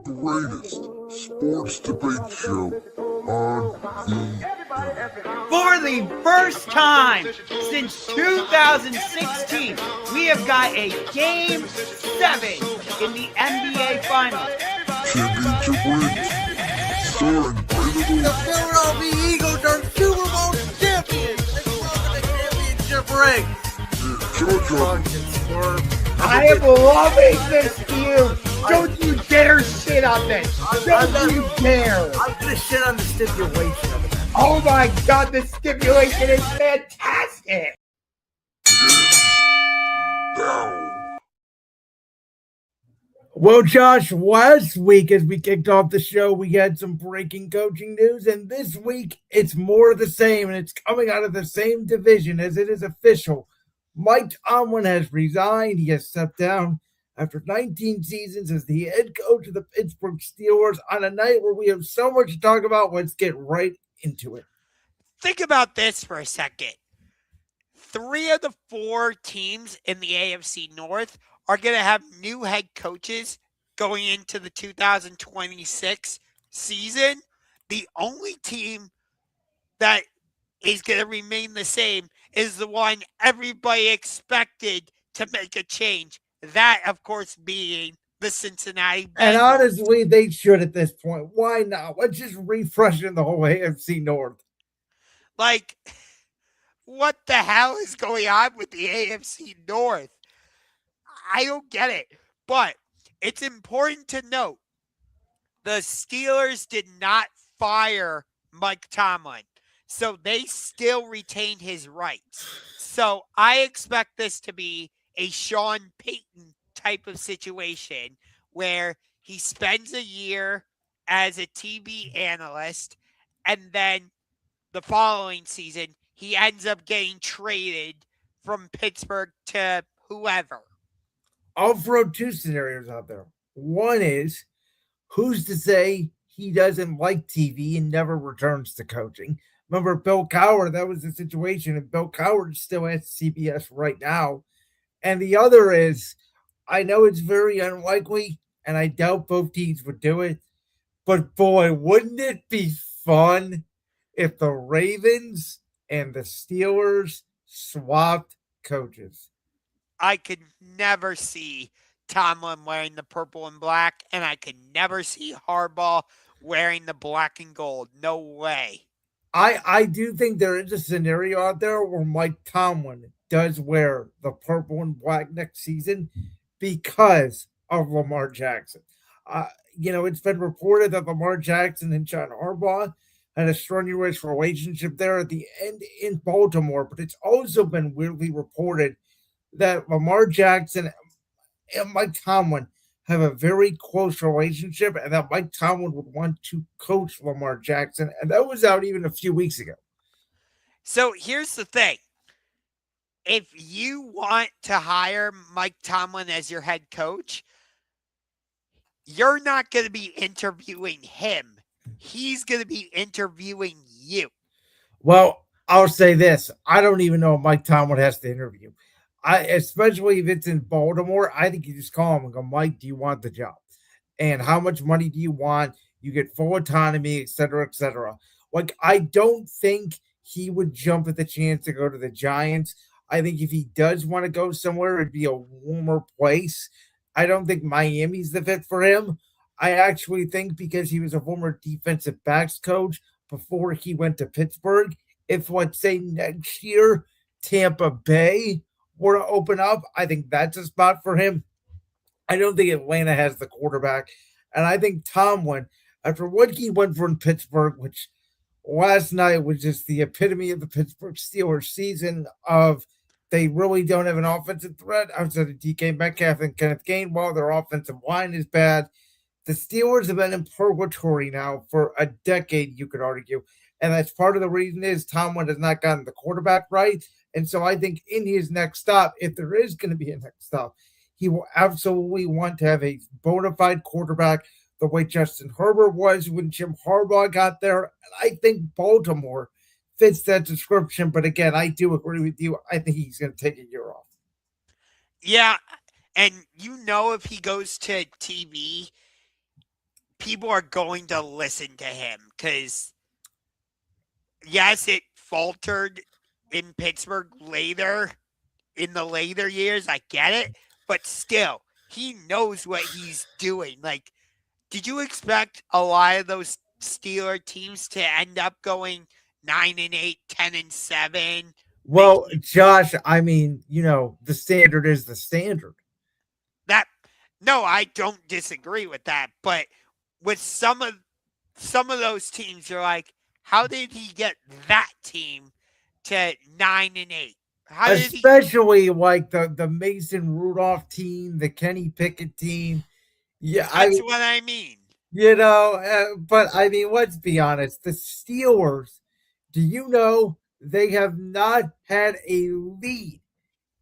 greatest sports debate show on the For the first time since 2016, we have got a Game 7 in the NBA Finals. championship rings, starring The Philadelphia Eagles are Super Bowl champions. They won the championship ring. I am loving this feud. Don't you dare shit on this. Don't you dare. I'm gonna shit on the stipulation of it. Oh my God, the stipulation is fantastic. down. Well, Josh, last week as we kicked off the show, we had some breaking coaching news, and this week it's more of the same, and it's coming out of the same division as it is official. Mike Tomlin has resigned. He has stepped down after 19 seasons as the head coach of the Pittsburgh Steelers on a night where we have so much to talk about. Let's get right into it. Think about this for a second. 3 of the 4 teams in the AFC North are going to have new head coaches going into the 2026 season. The only team that is going to remain the same is the one everybody expected to make a change. That, of course, being the Cincinnati Bengals. And honestly, they should at this point. Why not? Let's just refresh in the whole AFC North. Like, what the hell is going on with the AFC North? I don't get it. But it's important to note the Steelers did not fire Mike Tomlin. So they still retain his rights. So I expect this to be a Sean Payton type of situation where he spends a year as a TV analyst and then the following season he ends up getting traded from Pittsburgh to whoever. I'll throw 2 scenarios out there. One is, who's to say he doesn't like TV and never returns to coaching? Remember Bill Cowher, that was the situation, and Bill Cowher still at CBS right now. And the other is, I know it's very unlikely, and I doubt both teams would do it, but boy, wouldn't it be fun if the Ravens and the Steelers swapped coaches? I could never see Tomlin wearing the purple and black, and I could never see Harbaugh wearing the black and gold. No way. I do think there is a scenario out there where Mike Tomlin does wear the purple and black next season because of Lamar Jackson. It's been reported that Lamar Jackson and John Harbaugh had a strenuous relationship there at the end in Baltimore, but it's also been weirdly reported that Lamar Jackson and Mike Tomlin have a very close relationship and that Mike Tomlin would want to coach Lamar Jackson. And that was out even a few weeks ago. So here's the thing. If you want to hire Mike Tomlin as your head coach, you're not going to be interviewing him. He's going to be interviewing you. Well, I'll say this. I don't even know if Mike Tomlin has to interview. Especially if it's in Baltimore, I think you just call him and go, Mike, do you want the job? And how much money do you want? You get full autonomy, et cetera, et cetera. Like, I don't think he would jump at the chance to go to the Giants. I think if he does want to go somewhere, it'd be a warmer place. I don't think Miami's the fit for him. I actually think because he was a former defensive backs coach before he went to Pittsburgh, if, let's say, next year, Tampa Bay were to open up, I think that's a spot for him. I don't think Atlanta has the quarterback. And I think Tomlin, after what he went for in Pittsburgh, which last night was just the epitome of the Pittsburgh Steelers season of they really don't have an offensive threat outside of DK Metcalf and Kenneth Gainwell. Their offensive line is bad. The Steelers have been in purgatory now for a decade, you could argue. And that's part of the reason is Tomlin has not gotten the quarterback right. And so I think in his next stop, if there is going to be a next stop, he will absolutely want to have a bona fide quarterback the way Justin Herbert was when Jim Harbaugh got there. And I think Baltimore fits that description. But again, I do agree with you. I think he's going to take a year off. Yeah. And if he goes to TV, people are going to listen to him because, yes, it faltered in Pittsburgh in the later years. I get it. But still, he knows what he's doing. Like, did you expect a lot of those Steeler teams to end up going 9-8, 10-7? Well, Josh, I mean, the standard is the standard. No, I don't disagree with that. But with some of those teams, you're like, how did he get that team to 9-8? Especially like the Mason Rudolph team, the Kenny Pickett team. Yeah, that's what I mean. But I mean, let's be honest. The Steelers, do you know they have not had a lead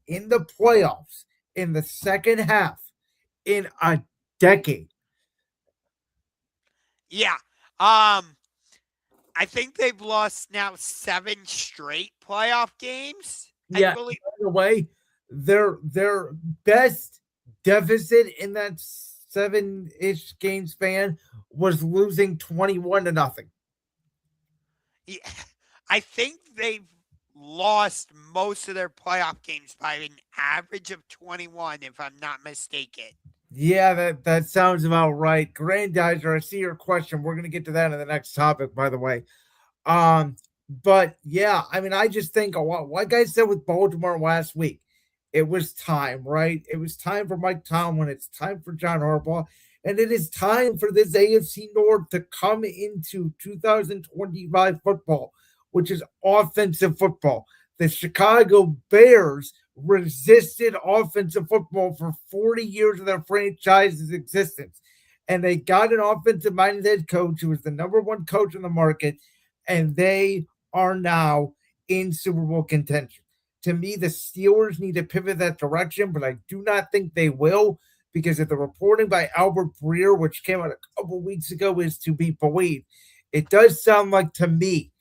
in the playoffs in the second half in a decade? Yeah. I think they've lost now 7 straight playoff games. Yeah. By the way, their best deficit in that 7-ish game span was losing 21-0. Yeah, I think they've lost most of their playoff games by an average of 21, if I'm not mistaken. Yeah, that sounds about right. Grandizer, I see your question. We're going to get to that in the next topic, by the way. But yeah, I mean, I just think like I said with Baltimore last week, it was time, right? It was time for Mike Tomlin. It's time for John Harbaugh. And it is time for this AFC North to come into 2025 football, which is offensive football. The Chicago Bears resisted offensive football for 40 years of their franchise's existence. And they got an offensive-minded head coach who was the number one coach in the market, and they are now in Super Bowl contention. To me, the Steelers need to pivot that direction, but I do not think they will, because if the reporting by Albert Breer, which came out a couple weeks ago, is to be believed, it does sound like, to me,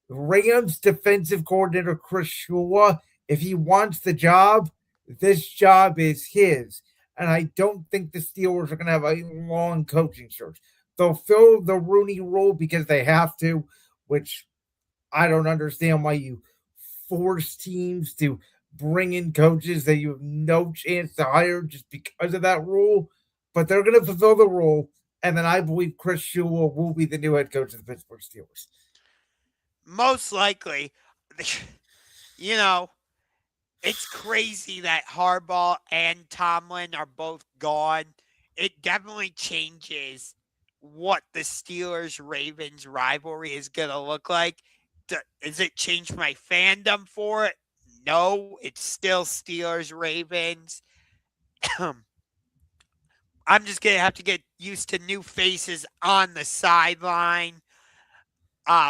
Rams defensive coordinator Chris Shula, if he wants the job, this job is his. And I don't think the Steelers are going to have a long coaching search. They'll fill the Rooney Rule because they have to, which I don't understand why you force teams to bring in coaches that you have no chance to hire just because of that rule. But they're going to fulfill the rule. And then I believe Chris Shula will be the new head coach of the Pittsburgh Steelers. Most likely. It's crazy that Harbaugh and Tomlin are both gone. It definitely changes what the Steelers-Ravens rivalry is going to look like. Does it change my fandom for it? No, it's still Steelers-Ravens. I'm just going to have to get used to new faces on the sideline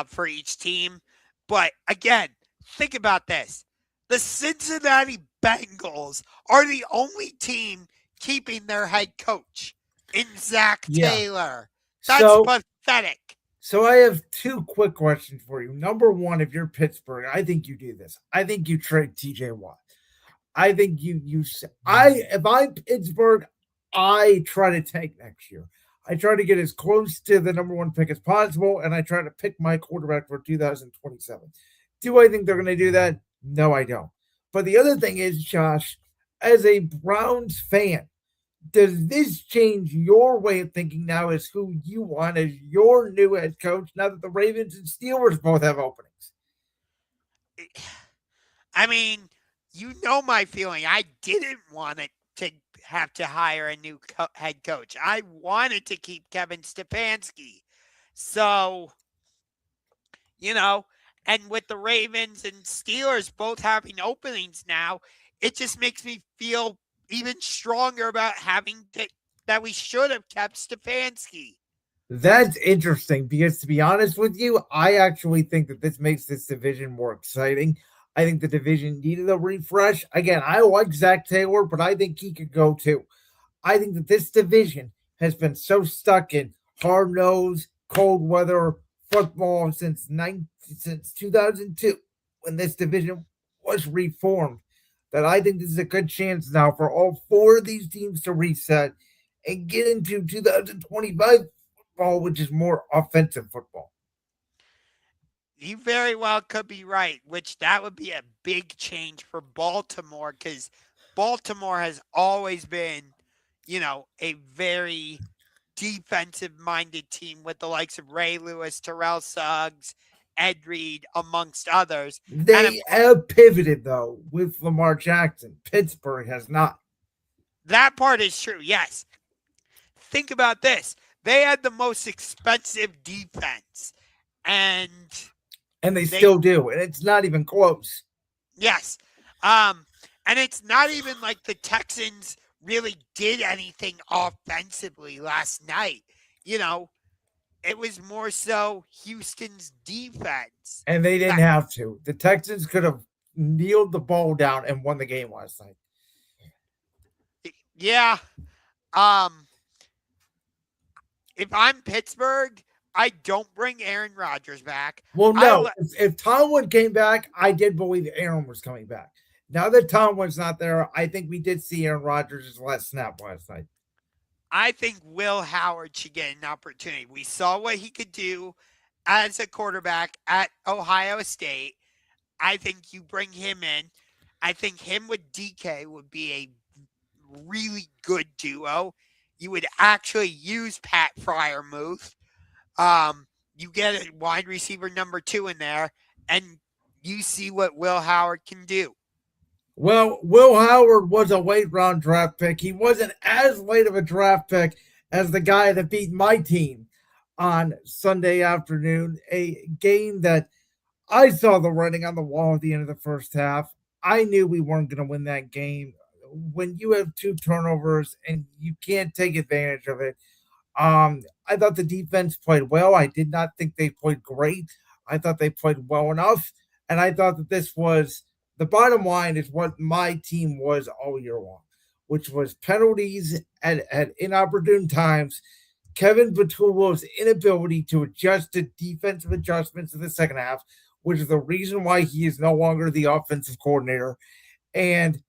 for each team. But again, think about this. The Cincinnati Bengals are the only team keeping their head coach in Zach Taylor. That's pathetic. So I have 2 quick questions for you. Number one, if you're Pittsburgh, I think you do this. I think you trade TJ Watt. I think if I'm Pittsburgh, I try to tank next year. I try to get as close to the number 1 pick as possible, and I try to pick my quarterback for 2027. Do I think they're going to do that? No, I don't. But the other thing is, Josh, as a Browns fan, does this change your way of thinking now as who you want as your new head coach now that the Ravens and Steelers both have openings? I mean, you know my feeling. I didn't want it to have to hire a new head coach. I wanted to keep Kevin Stefanski. So, and with the Ravens and Steelers both having openings now, it just makes me feel even stronger about that we should have kept Stefanski. That's interesting because, to be honest with you, I actually think that this makes this division more exciting. I think the division needed a refresh. Again, I like Zach Taylor, but I think he could go too. I think that this division has been so stuck in hard-nosed, cold weather football since 2002, when this division was reformed, that I think this is a good chance now for all 4 of these teams to reset and get into 2025 football, which is more offensive football. You very well could be right, which that would be a big change for Baltimore because Baltimore has always been, a very defensive-minded team with the likes of Ray Lewis, Terrell Suggs, Ed Reed, amongst others. They have pivoted, though, with Lamar Jackson. Pittsburgh has not. That part is true, yes. Think about this. They had the most expensive defense, and they still do, and it's not even close. Yes. And it's not even like the Texans really did anything offensively last night. It was more so Houston's defense. And they didn't have to. The Texans could have kneeled the ball down and won the game last night. Yeah. If I'm Pittsburgh, I don't bring Aaron Rodgers back. Well, no. If Tomlin came back, I did believe Aaron was coming back. Now that Tomlin's not there, I think we did see Aaron Rodgers' last snap last night. I think Will Howard should get an opportunity. We saw what he could do as a quarterback at Ohio State. I think you bring him in. I think him with DK would be a really good duo. You would actually use Pat Freiermuth. You get a wide receiver number 2 in there, and you see what Will Howard can do. Well, Will Howard was a late round draft pick. He wasn't as late of a draft pick as the guy that beat my team on Sunday afternoon, a game that I saw the writing on the wall at the end of the first half. I knew we weren't going to win that game. When you have 2 turnovers and you can't take advantage of it, I thought the defense played well. I did not think they played great. I thought they played well enough, and I thought that this was the bottom line is what my team was all year long, which was penalties at inopportune times, Kevin Batullo's inability to adjust to defensive adjustments in the second half, which is the reason why he is no longer the offensive coordinator, and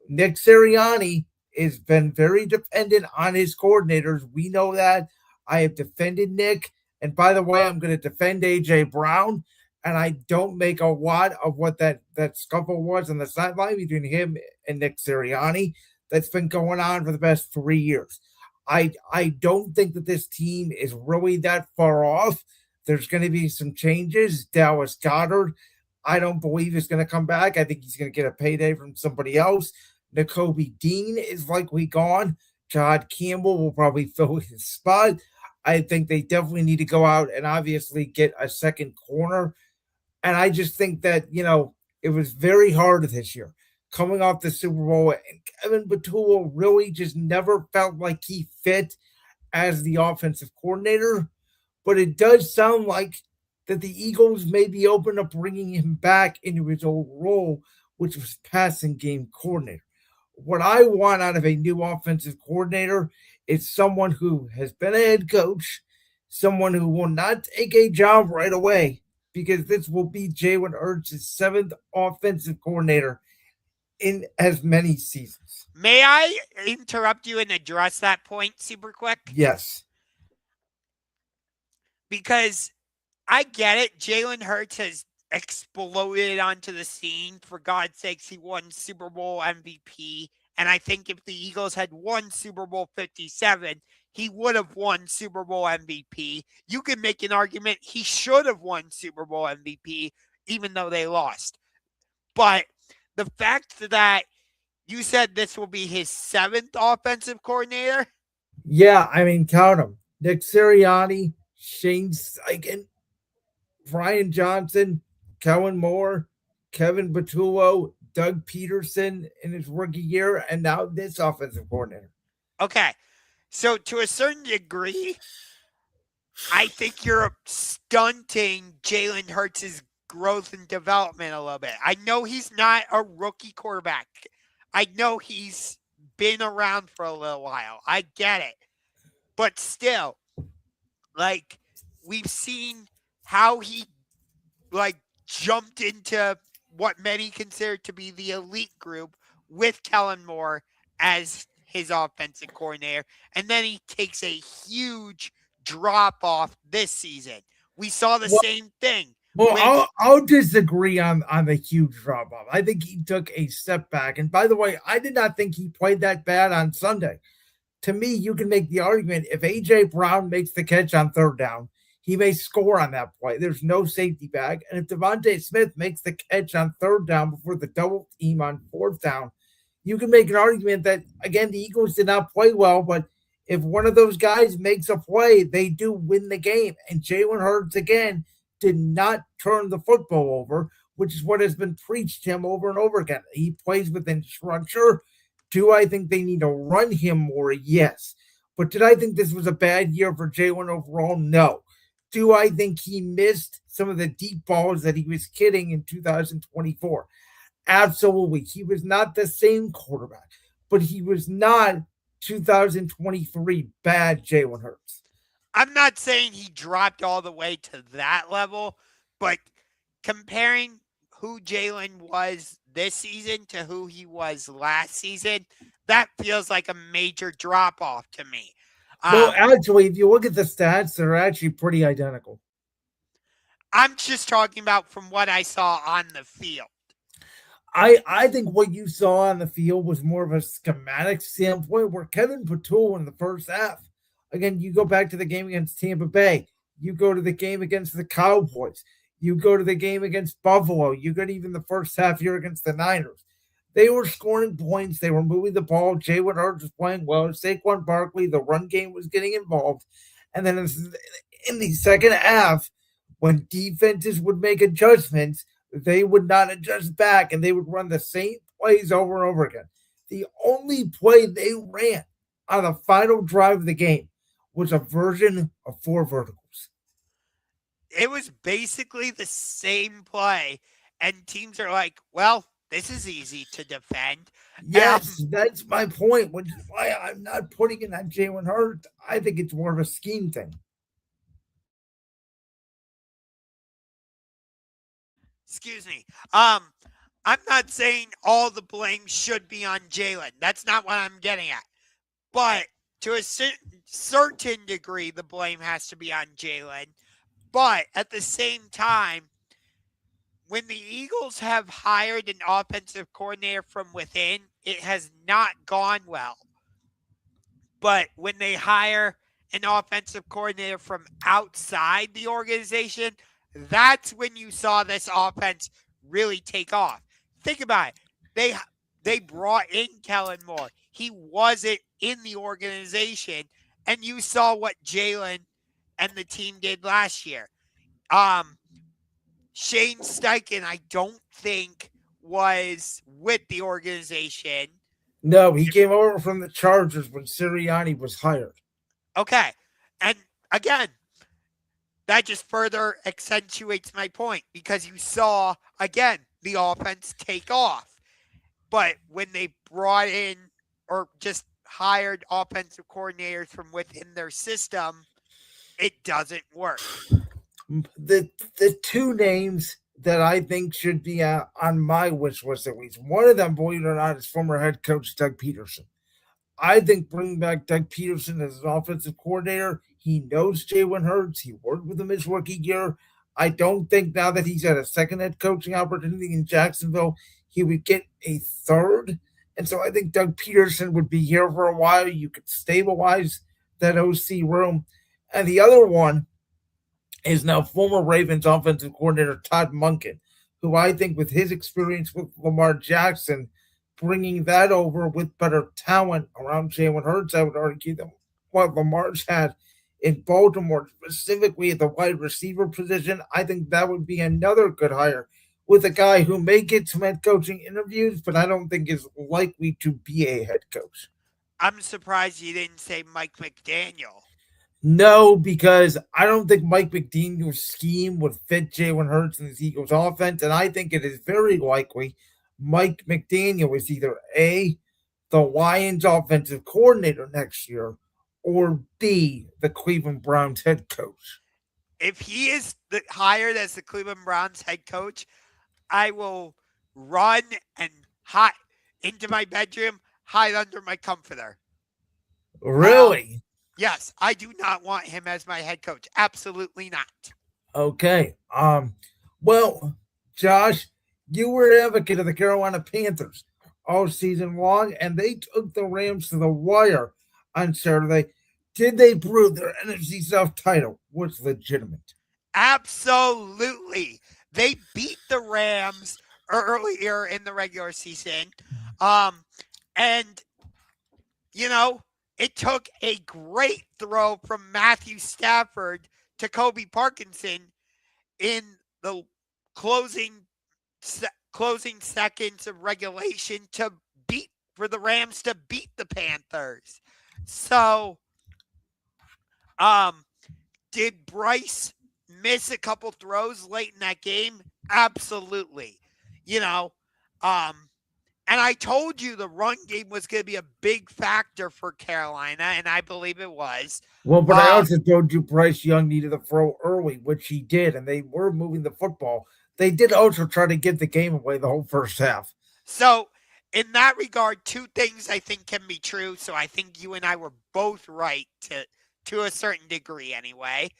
Nick Sirianni has been very dependent on his coordinators. We know that. I have defended Nick. And by the way, I'm going to defend A.J. Brown. And I don't make a lot of what that scuffle was on the sideline between him and Nick Sirianni that's been going on for the past 3 years. I don't think that this team is really that far off. There's going to be some changes. Dallas Goedert, I don't believe is going to come back. I think he's going to get a payday from somebody else. Nakobe Dean is likely gone. Todd Campbell will probably fill his spot. I think they definitely need to go out and obviously get a second corner. And I just think that, it was very hard this year. Coming off the Super Bowl, and Kevin Batullo really just never felt like he fit as the offensive coordinator. But it does sound like that the Eagles may be open to bringing him back into his old role, which was passing game coordinator. What I want out of a new offensive coordinator is someone who has been a head coach, someone who will not take a job right away, because this will be Jalen Hurts' 7th offensive coordinator in as many seasons. May I interrupt you and address that point super quick? Yes. Because I get it. Jalen Hurts has exploded onto the scene. For God's sakes, he won Super Bowl MVP. And I think if the Eagles had won Super Bowl 57, he would have won Super Bowl MVP. You can make an argument he should have won Super Bowl MVP, even though they lost. But the fact that you said this will be his 7th offensive coordinator? Yeah, I mean, count them. Nick Sirianni, Shane Steichen, Brian Johnson, Kellen Moore, Kevin Batullo, Doug Peterson in his rookie year, and now this offensive coordinator. Okay. So to a certain degree, I think you're stunting Jalen Hurts' growth and development a little bit. I know he's not a rookie quarterback. I know he's been around for a little while. I get it. But still, we've seen how he, jumped into what many consider to be the elite group with Kellen Moore as his offensive coordinator. And then he takes a huge drop off this season. We saw the Well- same thing. Well, I'll disagree on the huge drop off. I think he took a step back. And by the way, I did not think he played that bad on Sunday. To me, you can make the argument if AJ Brown makes the catch on third down, he may score on that play. There's no safety back. And if Devontae Smith makes the catch on third down before the double team on fourth down, you can make an argument that, again, the Eagles did not play well, but if one of those guys makes a play, they do win the game. And Jalen Hurts, again, did not turn the football over, which is what has been preached to him over and over again. He plays within structure. Do I think they need to run him more? Yes. But did I think this was a bad year for Jalen overall? No. Do I think he missed some of the deep balls that he was kidding in 2024? Absolutely. He was not the same quarterback, but he was not 2023 bad Jalen Hurts. I'm not saying he dropped all the way to that level, but comparing who Jalen was this season to who he was last season, that feels like a major drop off to me. Well, actually, if you look at the stats, they're actually pretty identical. I'm just talking about from what I saw on the field. I think what you saw on the field was more of a schematic standpoint where Kevin Patul in the first half, again, you go back to the game against Tampa Bay, you go to the game against the Cowboys, you go to the game against Buffalo, you go to even the first half here against the Niners. They were scoring points. They were moving the ball. Jalen Hurts was playing well. Saquon Barkley, the run game was getting involved. And then in the second half, when defenses would make adjustments, they would not adjust back, and they would run the same plays over and over again. The only play they ran on the final drive of the game was a version of four verticals. It was basically the same play, and teams are like, well, this is easy to defend. Yes, that's my point, which is why I'm not putting it on Jalen Hurts. I think it's more of a scheme thing. Excuse me. I'm not saying all the blame should be on Jalen. That's not what I'm getting at. But to a certain degree, the blame has to be on Jalen. But at the same time, when the Eagles have hired an offensive coordinator from within, it has not gone well. But when they hire an offensive coordinator from outside the organization, that's when you saw this offense really take off. Think about it. They brought in Kellen Moore. He wasn't in the organization, and you saw what Jalen and the team did last year. Shane Steichen, I don't think, was with the organization. No, he came over from the Chargers when Sirianni was hired. Okay. And again, that just further accentuates my point because you saw, again, the offense take off. But when they brought in or just hired offensive coordinators from within their system, it doesn't work. The two names that I think should be on my wish list at least, one of them, believe it or not, is former head coach Doug Peterson. I think bringing back Doug Peterson as an offensive coordinator, he knows Jalen Hurts. He worked with him his rookie year. I don't think now that he's had a second head coaching opportunity in Jacksonville, he would get a third. And so I think Doug Peterson would be here for a while. You could stabilize that OC room. And the other one is now former Ravens offensive coordinator Todd Monken, who I think with his experience with Lamar Jackson, bringing that over with better talent around Jalen Hurts, I would argue that what Lamar's had in Baltimore, specifically at the wide receiver position, I think that would be another good hire with a guy who may get some head coaching interviews, but I don't think is likely to be a head coach. I'm surprised you didn't say Mike McDaniel. No, because I don't think Mike McDaniel's scheme would fit Jalen Hurts and the Eagles offense, and I think it is very likely Mike McDaniel is either A, the Lions offensive coordinator next year, or B, the Cleveland Browns head coach. If he is hired as the Cleveland Browns head coach, I will run and hide into my bedroom, hide under my comforter. Really? Yes, I do not want him as my head coach. Absolutely not. Okay. Well, Josh, you were an advocate of the Carolina Panthers all season long, and they took the Rams to the wire on Saturday. Did they prove their NFC South title was legitimate? Absolutely. They beat the Rams earlier in the regular season. And, it took a great throw from Matthew Stafford to Kobe Parkinson in the closing seconds of regulation for the Rams to beat the Panthers. So, did Bryce miss a couple throws late in that game? Absolutely. And I told you the run game was going to be a big factor for Carolina, and I believe it was. Well, but I also told you Bryce Young needed to throw early, which he did, and they were moving the football. They did also try to give the game away the whole first half. So, in that regard, two things I think can be true. So I think you and I were both right to a certain degree anyway.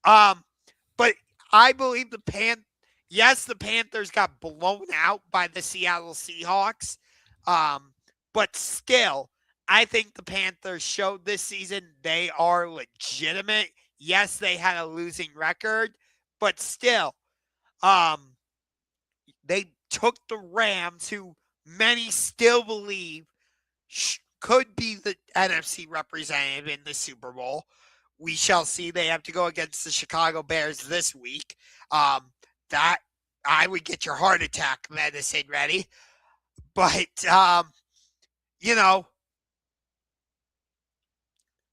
But I believe the Panthers got blown out by the Seattle Seahawks. But still, I think the Panthers showed this season they are legitimate. Yes, they had a losing record, but still, they took the Rams, who many still believe could be the NFC representative in the Super Bowl. We shall see. They have to go against the Chicago Bears this week. That I would get your heart attack medicine ready. But,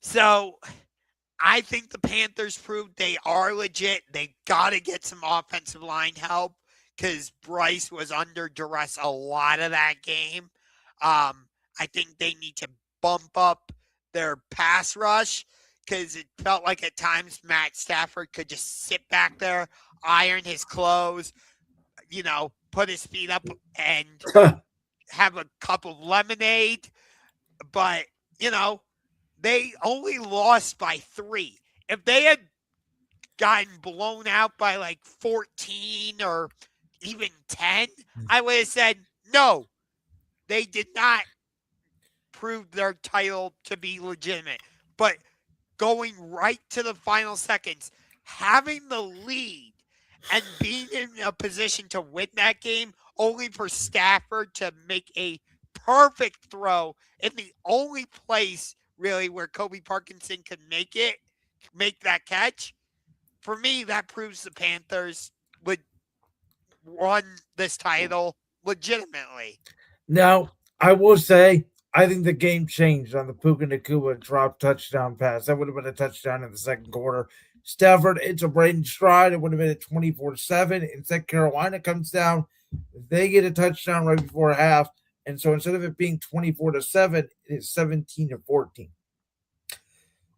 so I think the Panthers proved they are legit. They got to get some offensive line help because Bryce was under duress a lot of that game. I think they need to bump up their pass rush because it felt like at times Matt Stafford could just sit back there, iron his clothes, put his feet up and have a cup of lemonade. But, they only lost by 3. If they had gotten blown out by like 14 or even 10, I would have said, no, they did not prove their title to be legitimate. But going right to the final seconds, having the lead and being in a position to win that game, only for Stafford to make a perfect throw in the only place really where Kobe Parkinson could make that catch. For me, that proves the Panthers would won this title legitimately. Now, I will say, I think the game changed on the Puka Nacua drop touchdown pass. That would have been a touchdown in the second quarter. Stafford, it's a Braden stride. It would have been at 24-7. Instead, Carolina comes down. They get a touchdown right before half. And so instead of it being 24-7, it is 17-14.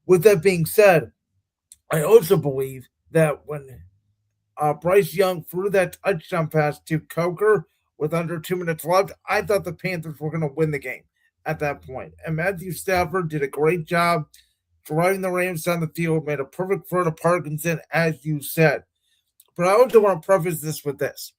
With that being said, I also believe that when Bryce Young threw that touchdown pass to Coker with under 2 minutes left, I thought the Panthers were going to win the game at that point. And Matthew Stafford did a great job driving the Rams down the field, made a perfect throw to Parkinson, as you said. But I also want to preface this with this.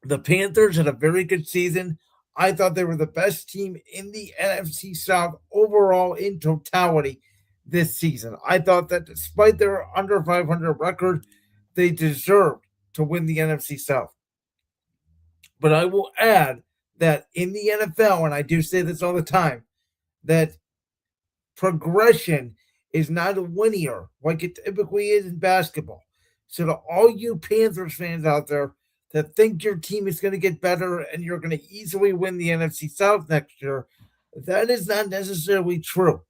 The Panthers had a very good season. I thought they were the best team in the NFC South overall in totality this season. I thought that despite their under 500 record, they deserved to win the NFC South. But I will add that in the NFL, and I do say this all the time, that progression is not linear like it typically is in basketball. So to all you Panthers fans out there that think your team is going to get better and you're going to easily win the NFC South next year, that is not necessarily true.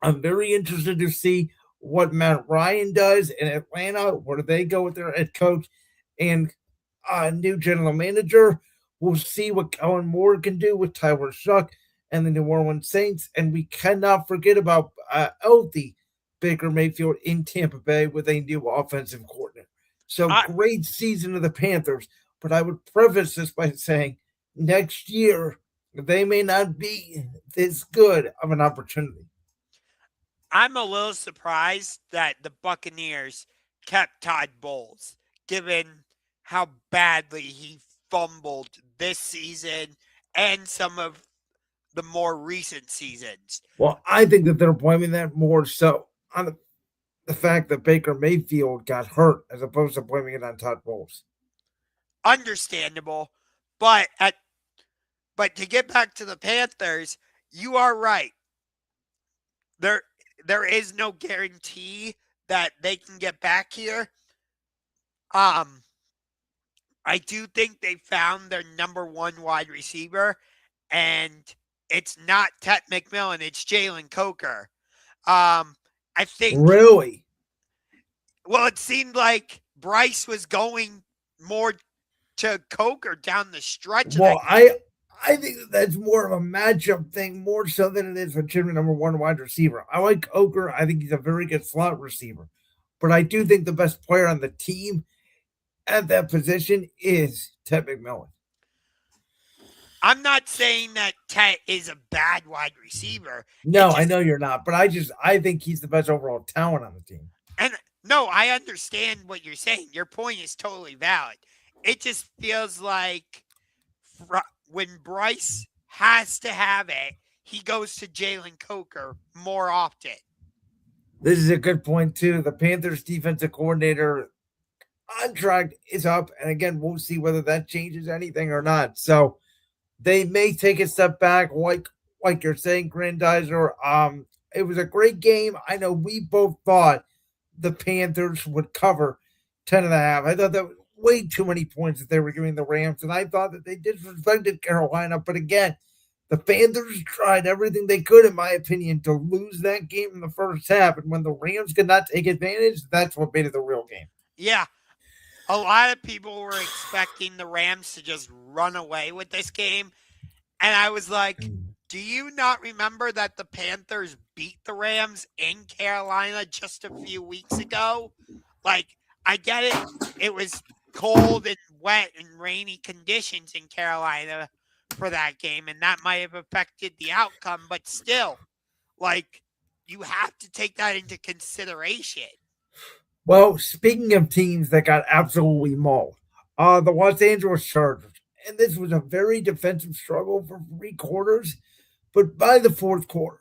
I'm very interested to see what Matt Ryan does in Atlanta. Where do they go with their head coach and new general manager? We'll see what Kellen Moore can do with Tyler Shuck and the New Orleans Saints. And we cannot forget about healthy Baker Mayfield in Tampa Bay with a new offensive coordinator. So great season of the Panthers. But I would preface this by saying next year, they may not be this good of an opportunity. I'm a little surprised that the Buccaneers kept Todd Bowles, given how badly he fumbled this season and some of the more recent seasons. Well, I think that they're blaming that more so on the fact that Baker Mayfield got hurt as opposed to blaming it on Todd Bowles. Understandable, but to get back to the Panthers, you are right. There is no guarantee that they can get back here. I do think they found their number one wide receiver, and it's not Ted McMillan, it's Jalen Coker. I think Really? Well, it seemed like Bryce was going more to Coker down the stretch. Well, I think that's more of a matchup thing, more so than it is for Jimmy number one wide receiver. I like Coker. I think he's a very good slot receiver. But I do think the best player on the team at that position is Ted McMillan. I'm not saying that Ted is a bad wide receiver. No, I know you're not, but I think he's the best overall talent on the team. And no, I understand what you're saying. Your point is totally valid. It just feels like when Bryce has to have it, he goes to Jalen Coker more often. This is a good point, too. The Panthers defensive coordinator contract is up, and again, we'll see whether that changes anything or not. So they may take a step back, like you're saying, Grandizer. It was a great game. I know we both thought the Panthers would cover 10.5. I thought that was way too many points that they were giving the Rams, and I thought that they disrespected Carolina. But again, the Panthers tried everything they could, in my opinion, to lose that game in the first half. And when the Rams could not take advantage, that's what made it the real game. Yeah. A lot of people were expecting the Rams to just run away with this game. And I was like, do you not remember that the Panthers beat the Rams in Carolina just a few weeks ago? Like, I get it. It was cold and wet and rainy conditions in Carolina for that game, and that might have affected the outcome. But still, like, you have to take that into consideration. Well, speaking of teams that got absolutely mauled, the Los Angeles Chargers, and this was a very defensive struggle for 3 quarters, but by the 4th quarter,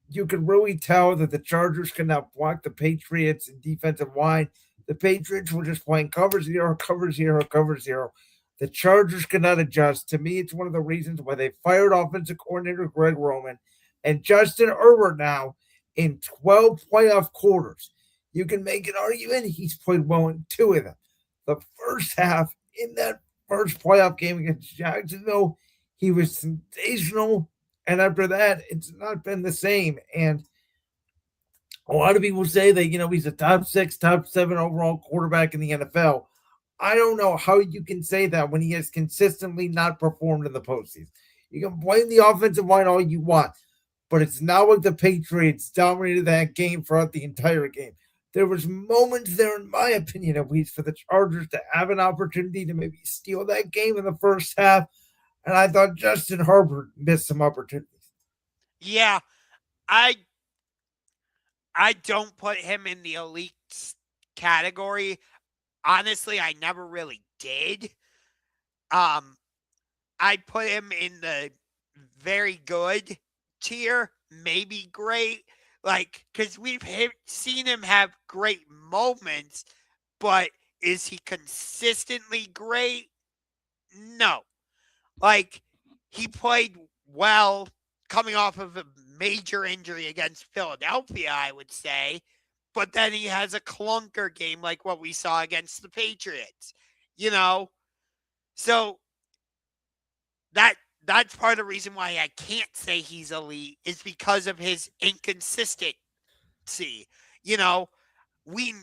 you could really tell that the Chargers could not block the Patriots in defensive line. The Patriots were just playing cover zero, cover zero, cover zero. The Chargers could not adjust. To me, it's one of the reasons why they fired offensive coordinator Greg Roman and Justin Herbert now in 12 playoff quarters. You can make an argument he's played well in 2 of them. The first half in that first playoff game against Jacksonville, he was sensational. And after that, it's not been the same. And a lot of people say that, he's a top 6, top 7 overall quarterback in the NFL. I don't know how you can say that when he has consistently not performed in the postseason. You can blame the offensive line all you want, but it's not like the Patriots dominated that game throughout the entire game. There was moments there, in my opinion, at least, for the Chargers to have an opportunity to maybe steal that game in the first half, and I thought Justin Herbert missed some opportunities. Yeah, I don't put him in the elite category. Honestly, I never really did. I'd put him in the very good tier, maybe great. Like, because we've seen him have great moments, but is he consistently great? No. Like, he played well coming off of a major injury against Philadelphia, I would say. But then he has a clunker game like what we saw against the Patriots, So that's part of the reason why I can't say he's elite is because of his inconsistency. We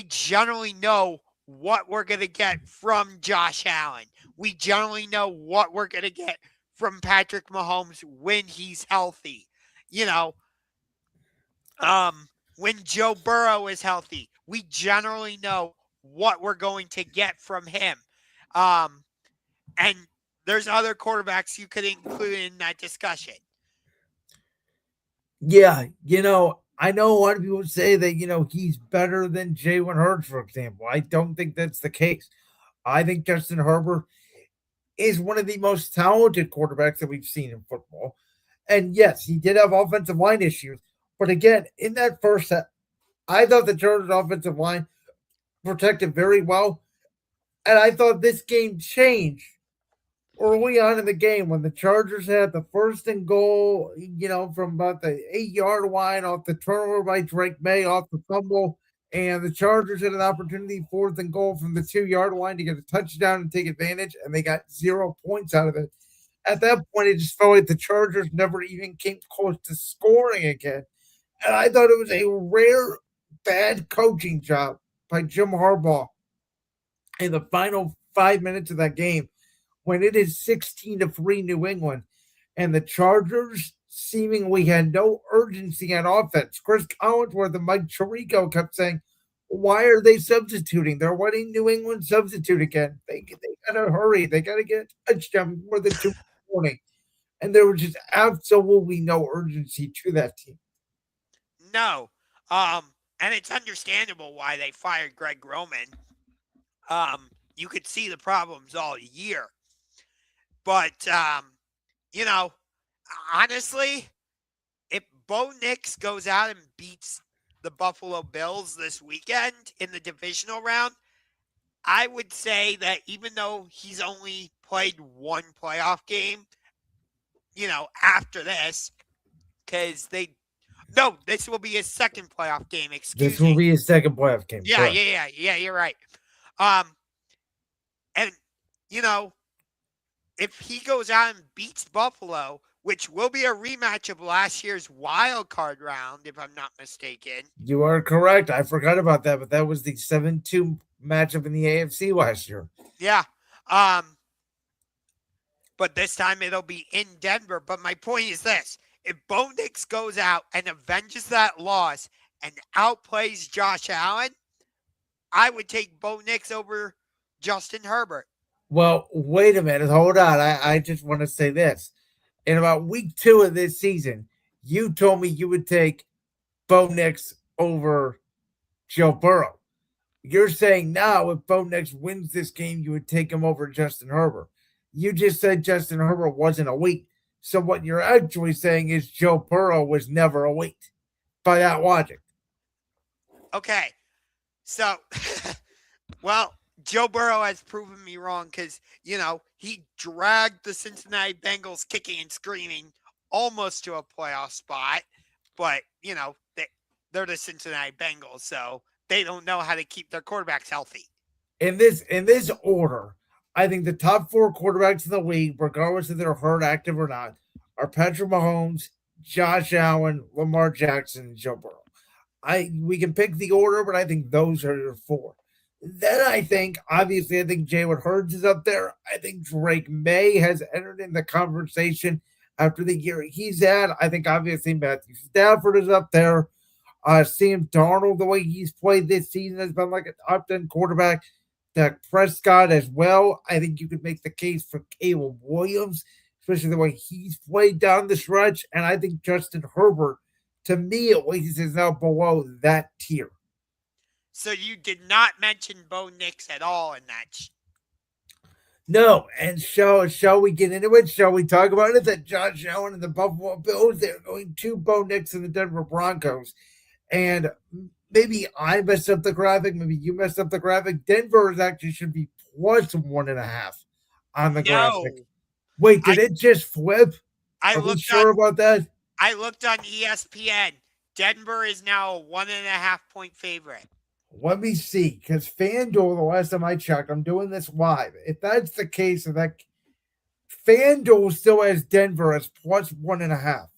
generally know what we're going to get from Josh Allen. We generally know what we're going to get from Patrick Mahomes when he's healthy. When Joe Burrow is healthy, we generally know what we're going to get from him. And there's other quarterbacks you could include in that discussion. Yeah, I know a lot of people say that, he's better than Jalen Hurts, for example. I don't think that's the case. I think Justin Herbert is one of the most talented quarterbacks that we've seen in football. And yes, he did have offensive line issues. But again, in that first set, I thought the Chargers offensive line protected very well. And I thought this game changed early on in the game when the Chargers had the first and goal, from about the 8-yard line off the turnover by Drake May off the fumble. And the Chargers had an opportunity, fourth and goal from the 2-yard line to get a touchdown and take advantage. And they got 0 points out of it. At that point, it just felt like the Chargers never even came close to scoring again. And I thought it was a rare bad coaching job by Jim Harbaugh in the final 5 minutes of that game when it is 16-3 New England and the Chargers seemingly had no urgency on offense. Chris Collinsworth and Mike Tirico kept saying, why are they substituting? They're letting New England substitute again. They got to hurry. They got to get a touchdown before the 2 morning. And there was just absolutely no urgency to that team. No. And it's understandable why they fired Greg Roman. You could see the problems all year. But, honestly, if Bo Nix goes out and beats the Buffalo Bills this weekend in the divisional round, I would say that even though he's only played one playoff game, after this, because this will be his second playoff game, This will be his second playoff game. Yeah, you're right. And, if he goes out and beats Buffalo, which will be a rematch of last year's wild card round, if I'm not mistaken. You are correct. I forgot about that, but that was the 7-2 matchup in the AFC last year. Yeah. But this time it'll be in Denver. But my point is this. If Bo Nix goes out and avenges that loss and outplays Josh Allen, I would take Bo Nix over Justin Herbert. Well, wait a minute. Hold on. I just want to say this. In about week 2 of this season, you told me you would take Bo Nix over Joe Burrow. You're saying now if Bo Nix wins this game, you would take him over Justin Herbert. You just said Justin Herbert wasn't elite. So what you're actually saying is Joe Burrow was never elite by that logic. Okay. So, well, Joe Burrow has proven me wrong because, he dragged the Cincinnati Bengals kicking and screaming almost to a playoff spot. But, they're the Cincinnati Bengals, so they don't know how to keep their quarterbacks healthy. In this order, I think the top 4 quarterbacks in the league, regardless if they're hurt, active or not, are Patrick Mahomes, Josh Allen, Lamar Jackson, and Joe Burrow. We can pick the order, but I think those are your 4. Then I think Jalen Hurts is up there. I think Drake May has entered in the conversation after the year he's had. I think obviously Matthew Stafford is up there. Sam Darnold, the way he's played this season, has been like a top 10 quarterback. Dak Prescott as well. I think you could make the case for Caleb Williams, especially the way he's played down the stretch. And I think Justin Herbert, to me at least, is now below that tier. So you did not mention Bo Nix at all in that. No, and shall we get into it? Shall we talk about it? That Josh Allen and the Buffalo Bills, they're going to Bo Nix and the Denver Broncos. And maybe I messed up the graphic. Maybe you messed up the graphic. Denver should be plus 1.5 on the graphic. Wait, did it just flip? Are you sure about that? I looked on ESPN. Denver is now a 1.5 point favorite. Let me see, because FanDuel, the last time I checked, I'm doing this live. If that's the case, FanDuel still has Denver as plus 1.5.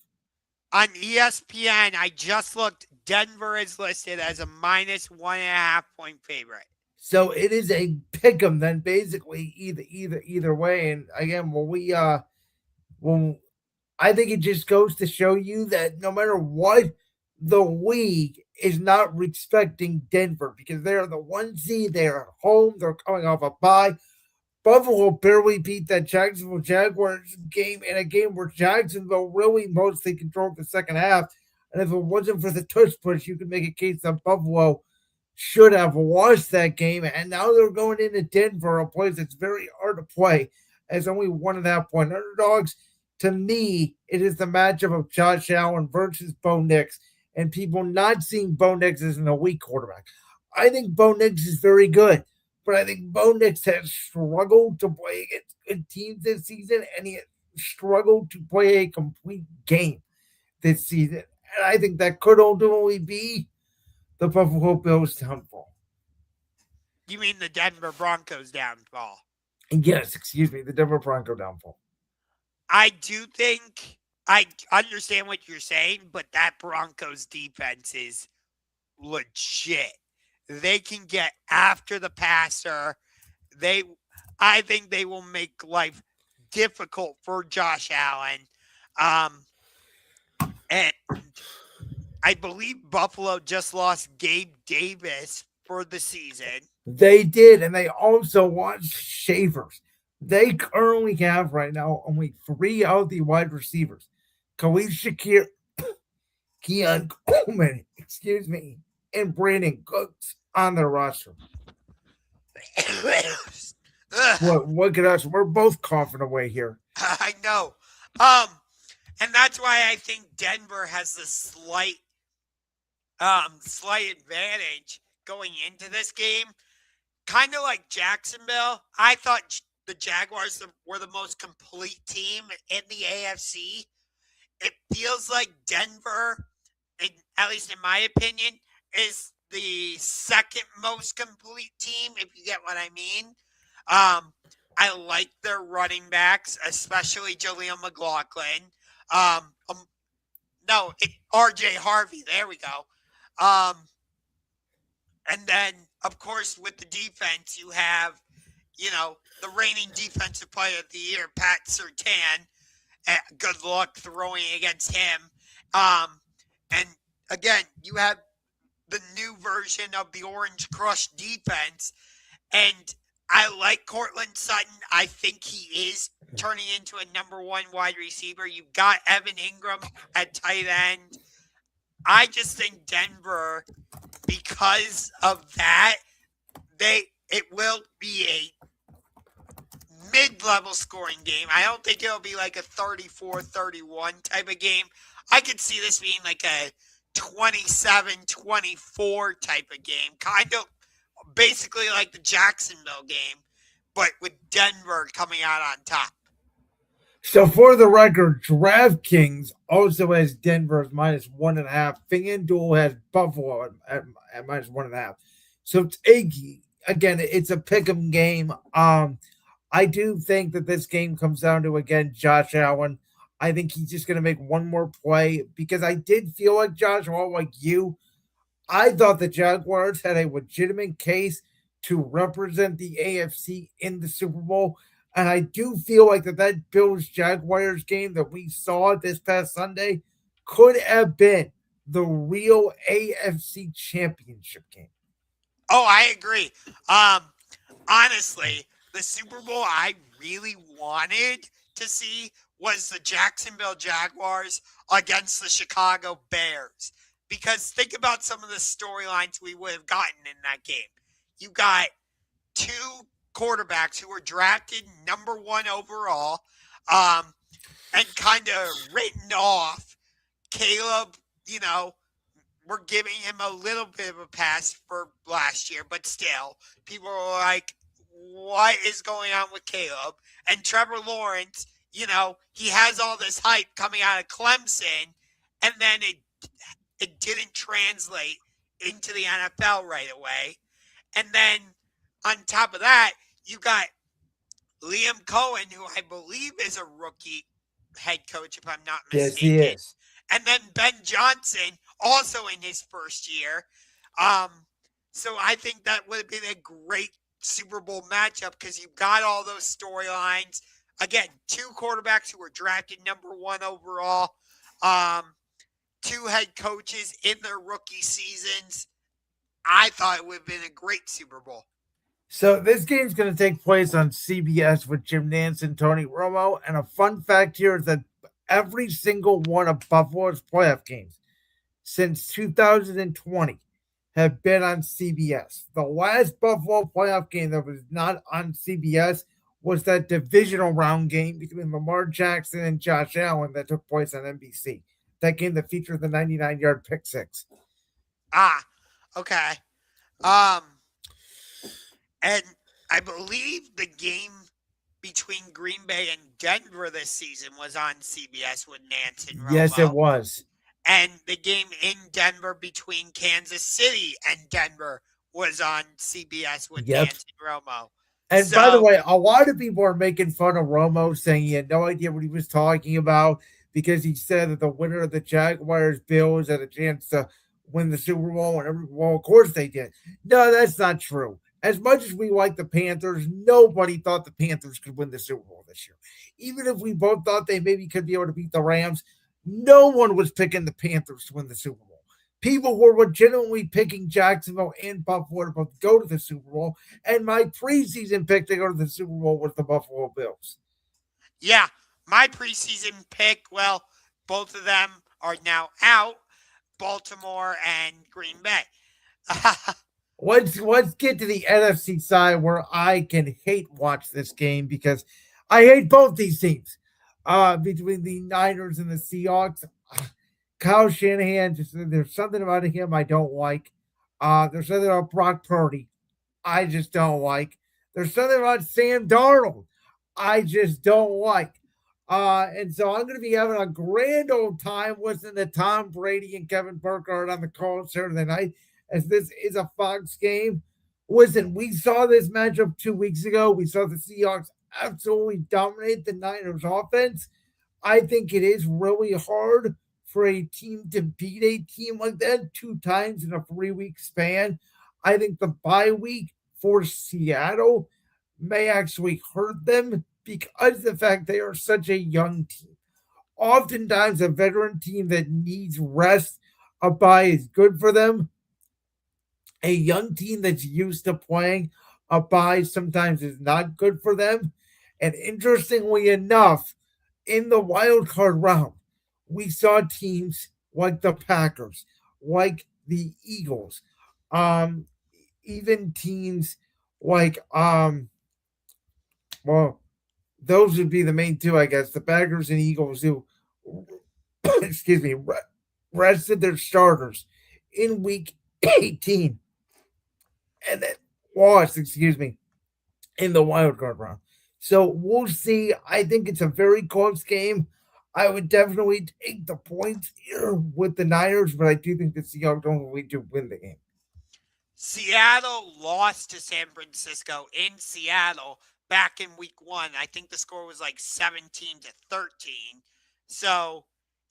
On ESPN, I just looked. Denver is listed as a minus 1.5 point favorite. So it is a pick'em then, basically either way. And again, I think it just goes to show you that no matter what, the league is not respecting Denver because they're the 1 seed. They're at home. They're coming off a bye. Buffalo barely beat that Jacksonville Jaguars game in a game where Jacksonville really mostly controlled the second half. And if it wasn't for the tush push, you could make a case that Buffalo should have lost that game. And now they're going into Denver, a place that's very hard to play, as only 1.5-point underdogs. To me, it is the matchup of Josh Allen versus Bo Nix, and people not seeing Bo Nix as an elite quarterback. I think Bo Nix is very good, but I think Bo Nix has struggled to play against good teams this season, and he has struggled to play a complete game this season. And I think that could ultimately be the Buffalo Bills' downfall. You mean the Denver Broncos downfall? Yes, excuse me, the Denver Bronco downfall. I do think I understand what you're saying, but that Broncos defense is legit. They can get after the passer. I think they will make life difficult for Josh Allen. And I believe Buffalo just lost Gabe Davis for the season. They did, and they also lost Shavers. They currently have right now only 3 healthy wide receivers. Khalid Shakir, Keon Coleman, and Brandon Cooks on their roster. Look at us. We're both coughing away here. I know. And that's why I think Denver has the slight advantage going into this game. Kind of like Jacksonville. I thought the Jaguars were the most complete team in the AFC. It feels like Denver, at least in my opinion, is the second most complete team, if you get what I mean. I like their running backs, especially Jaleel McLaughlin. RJ Harvey. There we go. And then, of course, with the defense, you have, the reigning defensive player of the year, Pat Surtain. Good luck throwing against him. And again, you have the new version of the Orange Crush defense. And I like Cortland Sutton. I think he is turning into a number 1 wide receiver. You've got Evan Ingram at tight end. I just think Denver, because of that, it will be a mid-level scoring game. I don't think it'll be like a 34-31 type of game. I could see this being like a 27-24 type of game. Kind of basically like the Jacksonville game, but with Denver coming out on top. So for the record, DraftKings also has Denver as -1.5. FanDuel has Buffalo at -1.5. So again, it's a pick'em game. I do think that this game comes down to, again, Josh Allen. I think he's just going to make one more play because I did feel like Josh, all like you, I thought the Jaguars had a legitimate case to represent the AFC in the Super Bowl. And I do feel like that Bills-Jaguars game that we saw this past Sunday could have been the real AFC championship game. Oh, I agree. Honestly, the Super Bowl I really wanted to see was the Jacksonville Jaguars against the Chicago Bears. Because think about some of the storylines we would have gotten in that game. You got 2 quarterbacks who were drafted number 1 overall and kind of written off. Caleb, we're giving him a little bit of a pass for last year, but still, people are like, what is going on with Caleb? And Trevor Lawrence, he has all this hype coming out of Clemson, and then it didn't translate into the NFL right away. And then on top of that, you got Liam Cohen, who I believe is a rookie head coach, if I'm not mistaken. Yes, he is. And then Ben Johnson, also in his first year. So I think that would have been a great Super Bowl matchup because you've got all those storylines. Again, 2 quarterbacks who were drafted number 1 overall. 2 head coaches in their rookie seasons. I thought it would have been a great Super Bowl. So this game's going to take place on CBS with Jim Nantz and Tony Romo. And a fun fact here is that every single one of Buffalo's playoff games since 2020 have been on CBS. The last Buffalo playoff game that was not on CBS was that divisional round game between Lamar Jackson and Josh Allen that took place on NBC. That game that featured the 99-yard pick six. Okay. And I believe the game between Green Bay and Denver this season was on CBS with Nance and Romo. Yes, it was. And the game in Denver between Kansas City and Denver was on CBS with Nance and Romo. And by the way, a lot of people are making fun of Romo, saying he had no idea what he was talking about because he said that the winner of the Jaguars-Bills had a chance to win the Super Bowl. And well, of course they did. No, that's not true. As much as we like the Panthers, nobody thought the Panthers could win the Super Bowl this year. Even if we both thought they maybe could be able to beat the Rams, no one was picking the Panthers to win the Super Bowl. People were legitimately picking Jacksonville and Buffalo to both go to the Super Bowl, and my preseason pick to go to the Super Bowl was the Buffalo Bills. Yeah, my preseason pick, well, both of them are now out, Baltimore and Green Bay. Let's get to the NFC side where I can hate watch this game because I hate both these teams. Between the Niners and the Seahawks, Kyle Shanahan, there's something about him I don't like. There's something about Brock Purdy I just don't like. There's something about Sam Darnold I just don't like. And so I'm going to be having a grand old time listening to Tom Brady and Kevin Burkhardt on the call Saturday night, as this is a Fox game. Listen, we saw this matchup 2 weeks ago. We saw the Seahawks absolutely dominate the Niners offense. I think it is really hard for a team to beat a team like that 2 times in a 3-week span. I think the bye week for Seattle may actually hurt them because of the fact they are such a young team. Oftentimes, a veteran team that needs rest, a bye is good for them. A young team that's used to playing, a bye sometimes is not good for them. And interestingly enough, in the wild card round, we saw teams like the Packers, like the Eagles, even teams like those would be the main two, I guess. The Packers and Eagles who rested their starters in week 18 and then lost, in the wild card round. So we'll see. I think it's a very close game. I would definitely take the points here with the Niners, but I do think the Seahawks don't need to win the game. Seattle lost to San Francisco in Seattle back in week 1. I think the score was like 17-13. So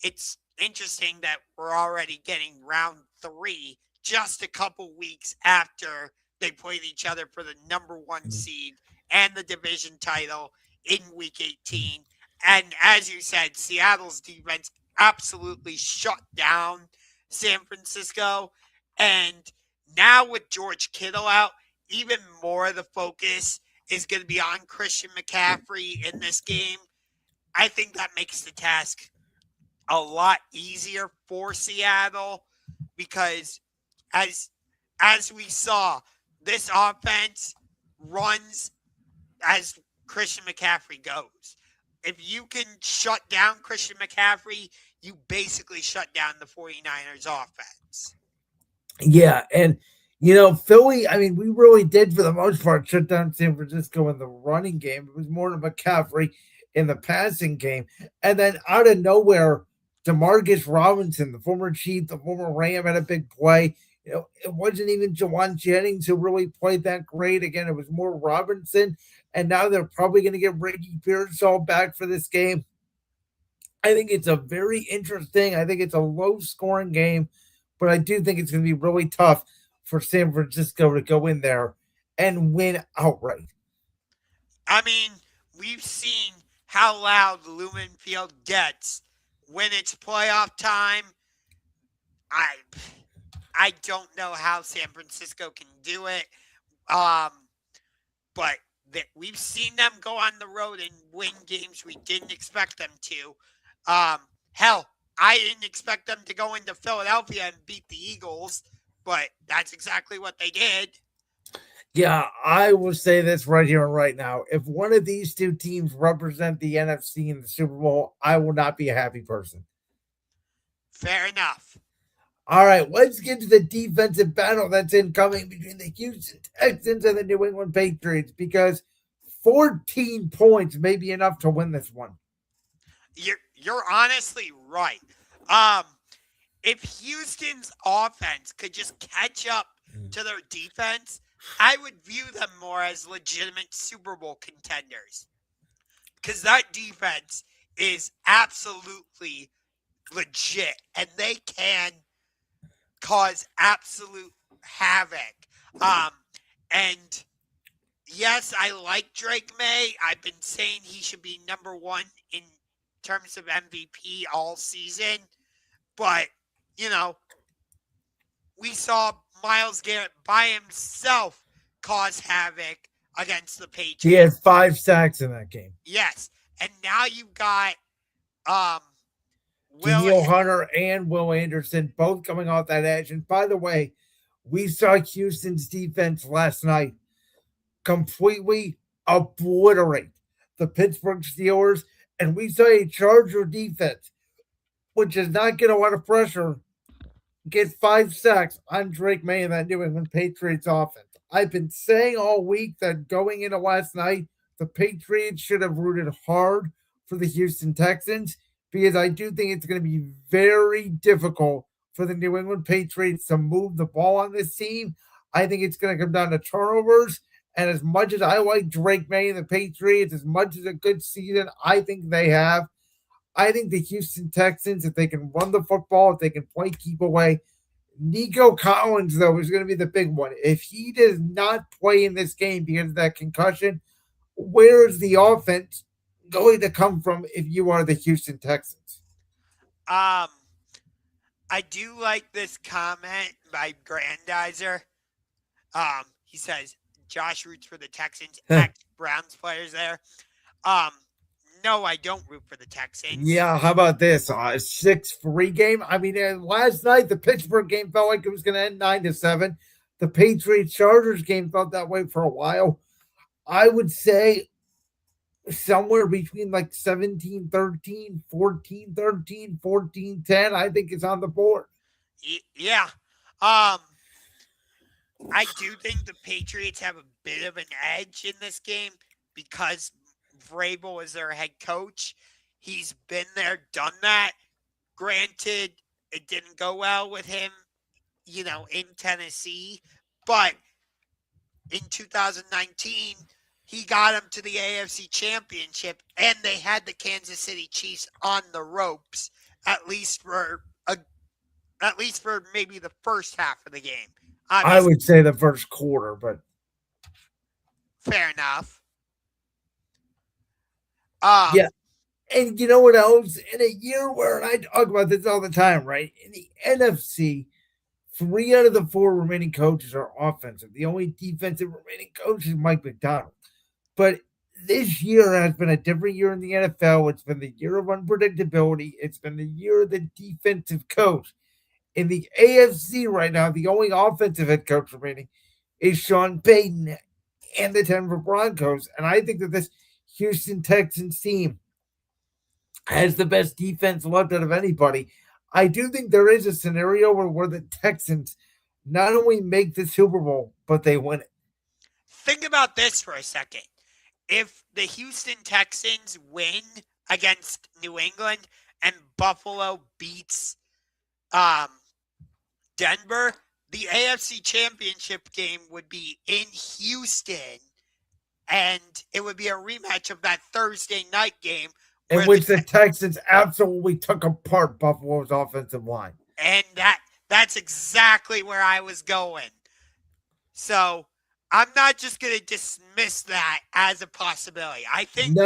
it's interesting that we're already getting round 3 just a couple weeks after they played each other for the number 1 seed and the division title in week 18. And as you said, Seattle's defense absolutely shut down San Francisco. And now with George Kittle out, even more of the focus is going to be on Christian McCaffrey in this game. I think that makes the task a lot easier for Seattle because as we saw, this offense runs as Christian McCaffrey goes. If you can shut down Christian McCaffrey, you basically shut down the 49ers offense. Yeah, and Philly, we really did for the most part shut down San Francisco in the running game. It was more of McCaffrey in the passing game. And then out of nowhere, Demarcus Robinson, the former Chief, the former Ram, had a big play. It wasn't even Jawan Jennings who really played that great. Again, it was more Robinson. And now they're probably going to get Ricky Pearsall back for this game. I think it's a very interesting. I think it's a low-scoring game, but I do think it's going to be really tough for San Francisco to go in there and win outright. We've seen how loud Lumen Field gets when it's playoff time. I don't know how San Francisco can do it, but we've seen them go on the road and win games we didn't expect them to. Hell, I didn't expect them to go into Philadelphia and beat the Eagles, but that's exactly what they did. Yeah, I will say this right here and right now. If one of these two teams represent the NFC in the Super Bowl, I will not be a happy person. Fair enough. All right, let's get to the defensive battle that's incoming between the Houston Texans and the New England Patriots because 14 points may be enough to win this one. You're honestly right. If Houston's offense could just catch up to their defense, I would view them more as legitimate Super Bowl contenders. Because that defense is absolutely legit, and they can cause absolute havoc. And yes, I like Drake May. I've been saying he should be number one in terms of MVP all season. But, we saw Myles Garrett by himself cause havoc against the Patriots. He had 5 sacks in that game. Yes. And now you've got Daniel Hunter and Will Anderson both coming off that edge. And by the way, we saw Houston's defense last night completely obliterate the Pittsburgh Steelers. And we saw a Charger defense, which does not get a lot of pressure, get 5 sacks on Drake May and that New England Patriots offense. I've been saying all week that going into last night, the Patriots should have rooted hard for the Houston Texans because I do think it's going to be very difficult for the New England Patriots to move the ball on this team. I think it's going to come down to turnovers. And as much as I like Drake May and the Patriots, as much as a good season I think they have, I think the Houston Texans, if they can run the football, if they can play keep away, Nico Collins, though, is going to be the big one. If he does not play in this game because of that concussion, where is the offense going to come from if you are the Houston Texans? I do like this comment by Grandizer. He says, Josh roots for the Texans, ex-Browns players there. No, I don't root for the Texans. Yeah, how about this? A 6-3 game. I mean, last night, the Pittsburgh game felt like it was going to end 9-7. The Patriots-Chargers game felt that way for a while. I would say somewhere between like 17-13, 14-13, 14-10, I think is on the board. Yeah. I do think the Patriots have a bit of an edge in this game because Vrabel is their head coach. He's been there, done that. Granted, it didn't go well with him, in Tennessee. But in 2019, he got them to the AFC Championship, and they had the Kansas City Chiefs on the ropes, at least for maybe the first half of the game. I would say the first quarter, but fair enough. Yeah. And you know what else? In a year where, and I talk about this all the time, right? In the NFC, 3 out of the 4 remaining coaches are offensive. The only defensive remaining coach is Mike McDonald. But this year has been a different year in the NFL. It's been the year of unpredictability. It's been the year of the defensive coach. In the AFC right now, the only offensive head coach remaining is Sean Payton and the Denver Broncos. And I think that this Houston Texans team has the best defense left out of anybody. I do think there is a scenario where the Texans not only make the Super Bowl, but they win it. Think about this for a second. If the Houston Texans win against New England and Buffalo beats Denver, the AFC Championship game would be in Houston, and it would be a rematch of that Thursday night game. In which the Texans absolutely took apart Buffalo's offensive line. And that's exactly where I was going. So I'm not just going to dismiss that as a possibility. I think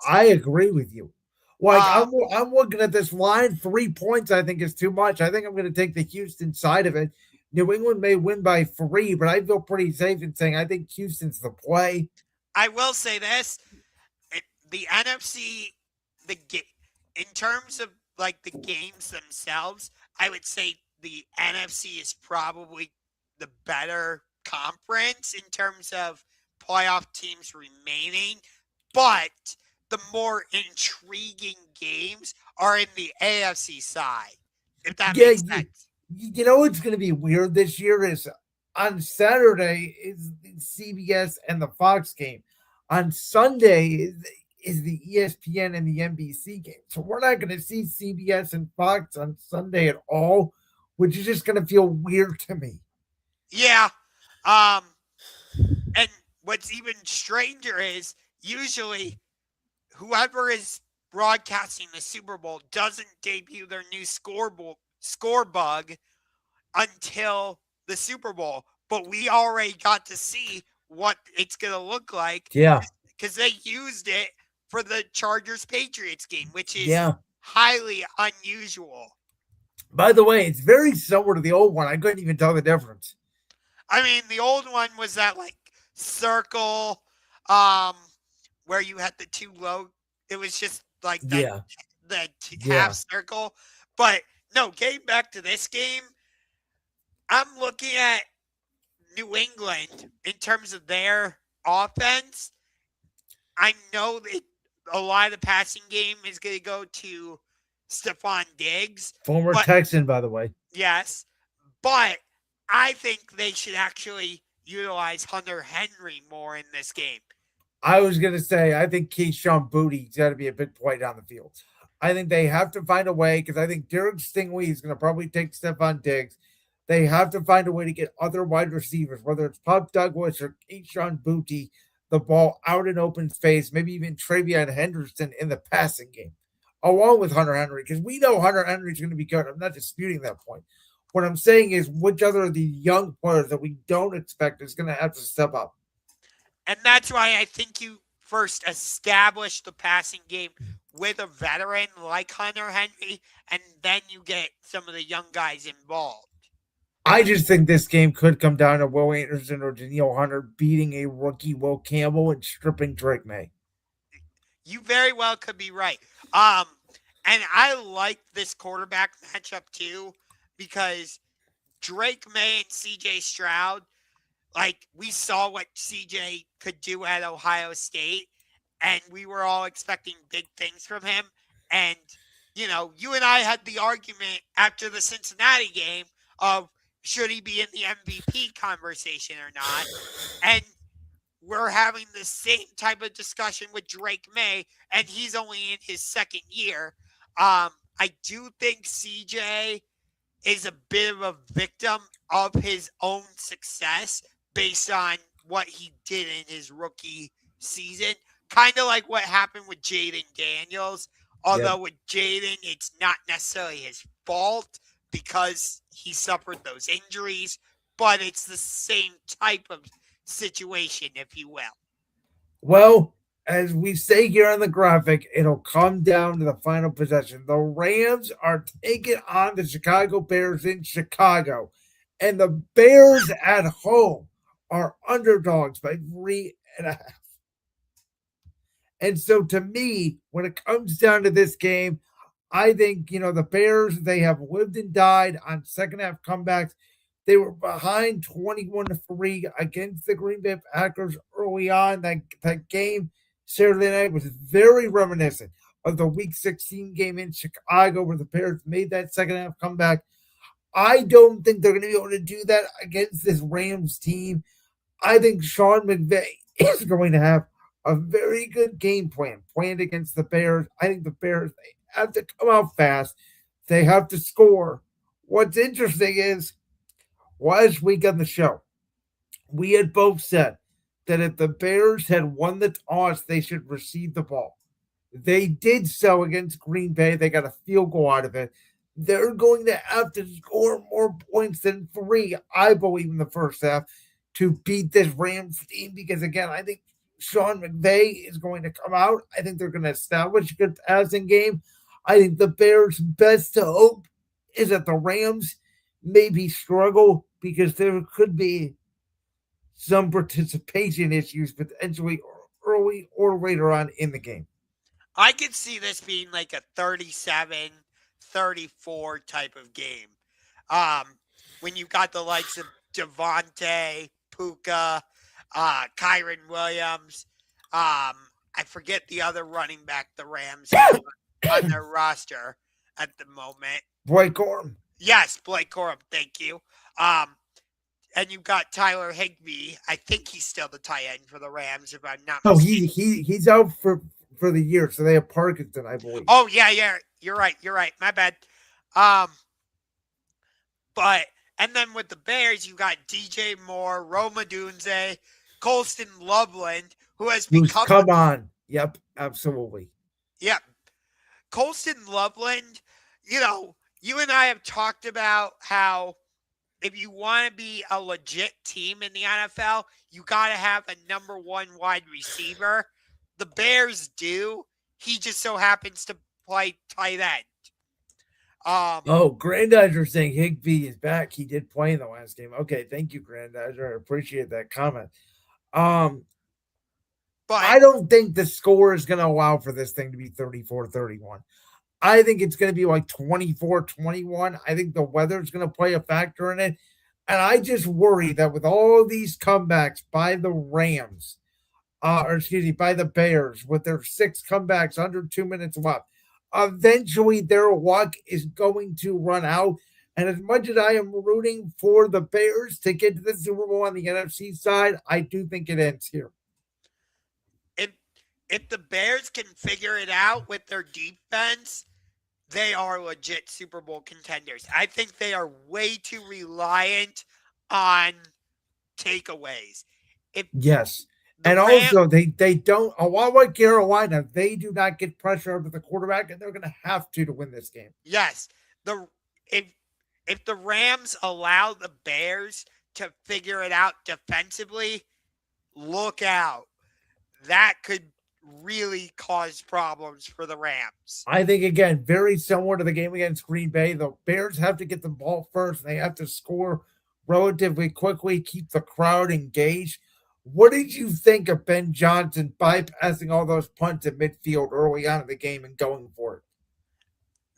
I agree with you. Like I'm looking at this line, 3 points I think is too much. I think I'm going to take the Houston side of it. New England may win by 3, but I feel pretty safe in saying I think Houston's the play. I will say this. The NFC, in terms of like the games themselves, I would say the NFC is probably the better conference in terms of playoff teams remaining, but the more intriguing games are in the AFC side, if that Yeah, makes sense. you know what's going to be weird this year is on Saturday is the CBS and the Fox game. On Sunday is the ESPN and the NBC game. So we're not going to see CBS and Fox on Sunday at all, which is just going to feel weird to me. Yeah. And what's even stranger is usually whoever is broadcasting the Super Bowl doesn't debut their new score bug until the Super Bowl. But we already got to see what it's going to look like. Yeah. Because they used it for the Chargers-Patriots game, which is Yeah. highly unusual. By the way, it's very similar to the old one. I couldn't even tell the difference. I mean, the old one was that like circle where you had the two low. It was just like that, half circle. But no, getting back to this game, I'm looking at New England in terms of their offense. I know that a lot of the passing game is going to go to Stephon Diggs. Former Texan, by the way. Yes, but I think they should actually utilize Hunter Henry more in this game. I was going to say, I think Keyshawn Booty's got to be a big play down the field. I think they have to find a way because I think Derek Stingley is going to probably take Stephon Diggs. They have to find a way to get other wide receivers, whether it's Pop Douglas or Keyshawn Booty, the ball out in open space, maybe even Travion Henderson in the passing game, along with Hunter Henry, because we know Hunter Henry is going to be good. I'm not disputing that point. What I'm saying is which other of the young players that we don't expect is going to have to step up. And that's why I think you first establish the passing game with a veteran like Hunter Henry, and then you get some of the young guys involved. I just think this game could come down to Will Anderson or Danielle Hunter beating a rookie Will Campbell and stripping Drake May. You very well could be right. And I like this quarterback matchup too, because Drake May and CJ Stroud, like we saw what CJ could do at Ohio State, and we were all expecting big things from him. And, you know, you and I had the argument after the Cincinnati game of should he be in the MVP conversation or not? And we're having the same type of discussion with Drake May, and he's only in his second year. I do think CJ is a bit of a victim of his own success based on what he did in his rookie season. Kind of like what happened with Jaden Daniels. Although with Jaden, it's not necessarily his fault because he suffered those injuries, but it's the same type of situation, if you will. Well, as we say here on the graphic, it'll come down to the final possession. The Rams are taking on the Chicago Bears in Chicago, and the Bears at home are underdogs by 3.5. And so to me, when it comes down to this game, I think, the Bears, they have lived and died on second half comebacks. They were behind 21-3 against the Green Bay Packers early on. That game Saturday night was very reminiscent of the Week 16 game in Chicago where the Bears made that second half comeback. I don't think they're going to be able to do that against this Rams team. I think Sean McVay is going to have a very good game planned against the Bears. I think the Bears, they have to come out fast. They have to score. What's interesting is, last week on the show, we had both said that if the Bears had won the toss, they should receive the ball. They did so against Green Bay. They got a field goal out of it. They're going to have to score more points than 3, I believe, in the first half to beat this Rams team because, again, I think Sean McVay is going to come out. I think they're going to establish a good passing game. I think the Bears' best hope is that the Rams maybe struggle because there could be some participation issues potentially early or later on in the game. I could see this being like a 37-31 34 type of game. When you got the likes of Devontae, Puka, Kyron Williams, I forget the other running back the Rams have on their roster at the moment. Blake Corum. Yes, Blake Corum. Thank you. And you've got Tyler Higbee. I think he's still the tight end for the Rams, if I'm not Oh, mistaken. he's out for the year, so they have Parkinson, I believe. Oh, yeah. You're right. My bad. But, and then with the Bears, you got DJ Moore, Roma Dunze, Colston Loveland, who has become. Come on. Yep, absolutely. Yep. Colston Loveland, you and I have talked about how if you want to be a legit team in the NFL, you got to have a number one wide receiver. The Bears do. He just so happens to play tight end. Grandizer saying Higbee is back. He did play in the last game. Okay, thank you, Grandizer. I appreciate that comment. But I don't think the score is going to allow for this thing to be 34-31. I think it's going to be like 24-21. I think the weather is going to play a factor in it. And I just worry that with all these comebacks by the Rams, by the Bears, with their 6 comebacks under 2 minutes left, eventually their luck is going to run out. And as much as I am rooting for the Bears to get to the Super Bowl on the NFC side, I do think it ends here. If the Bears can figure it out with their defense, they are legit Super Bowl contenders. I think they are way too reliant on takeaways. Yes. And also, they don't, a lot like Carolina, they do not get pressure over the quarterback, and they're going to have to win this game. Yes. If the Rams allow the Bears to figure it out defensively, look out. That could really cause problems for the Rams. I think, again, very similar to the game against Green Bay. The Bears have to get the ball first. They have to score relatively quickly, keep the crowd engaged. What did you think of Ben Johnson bypassing all those punts at midfield early on in the game and going for it?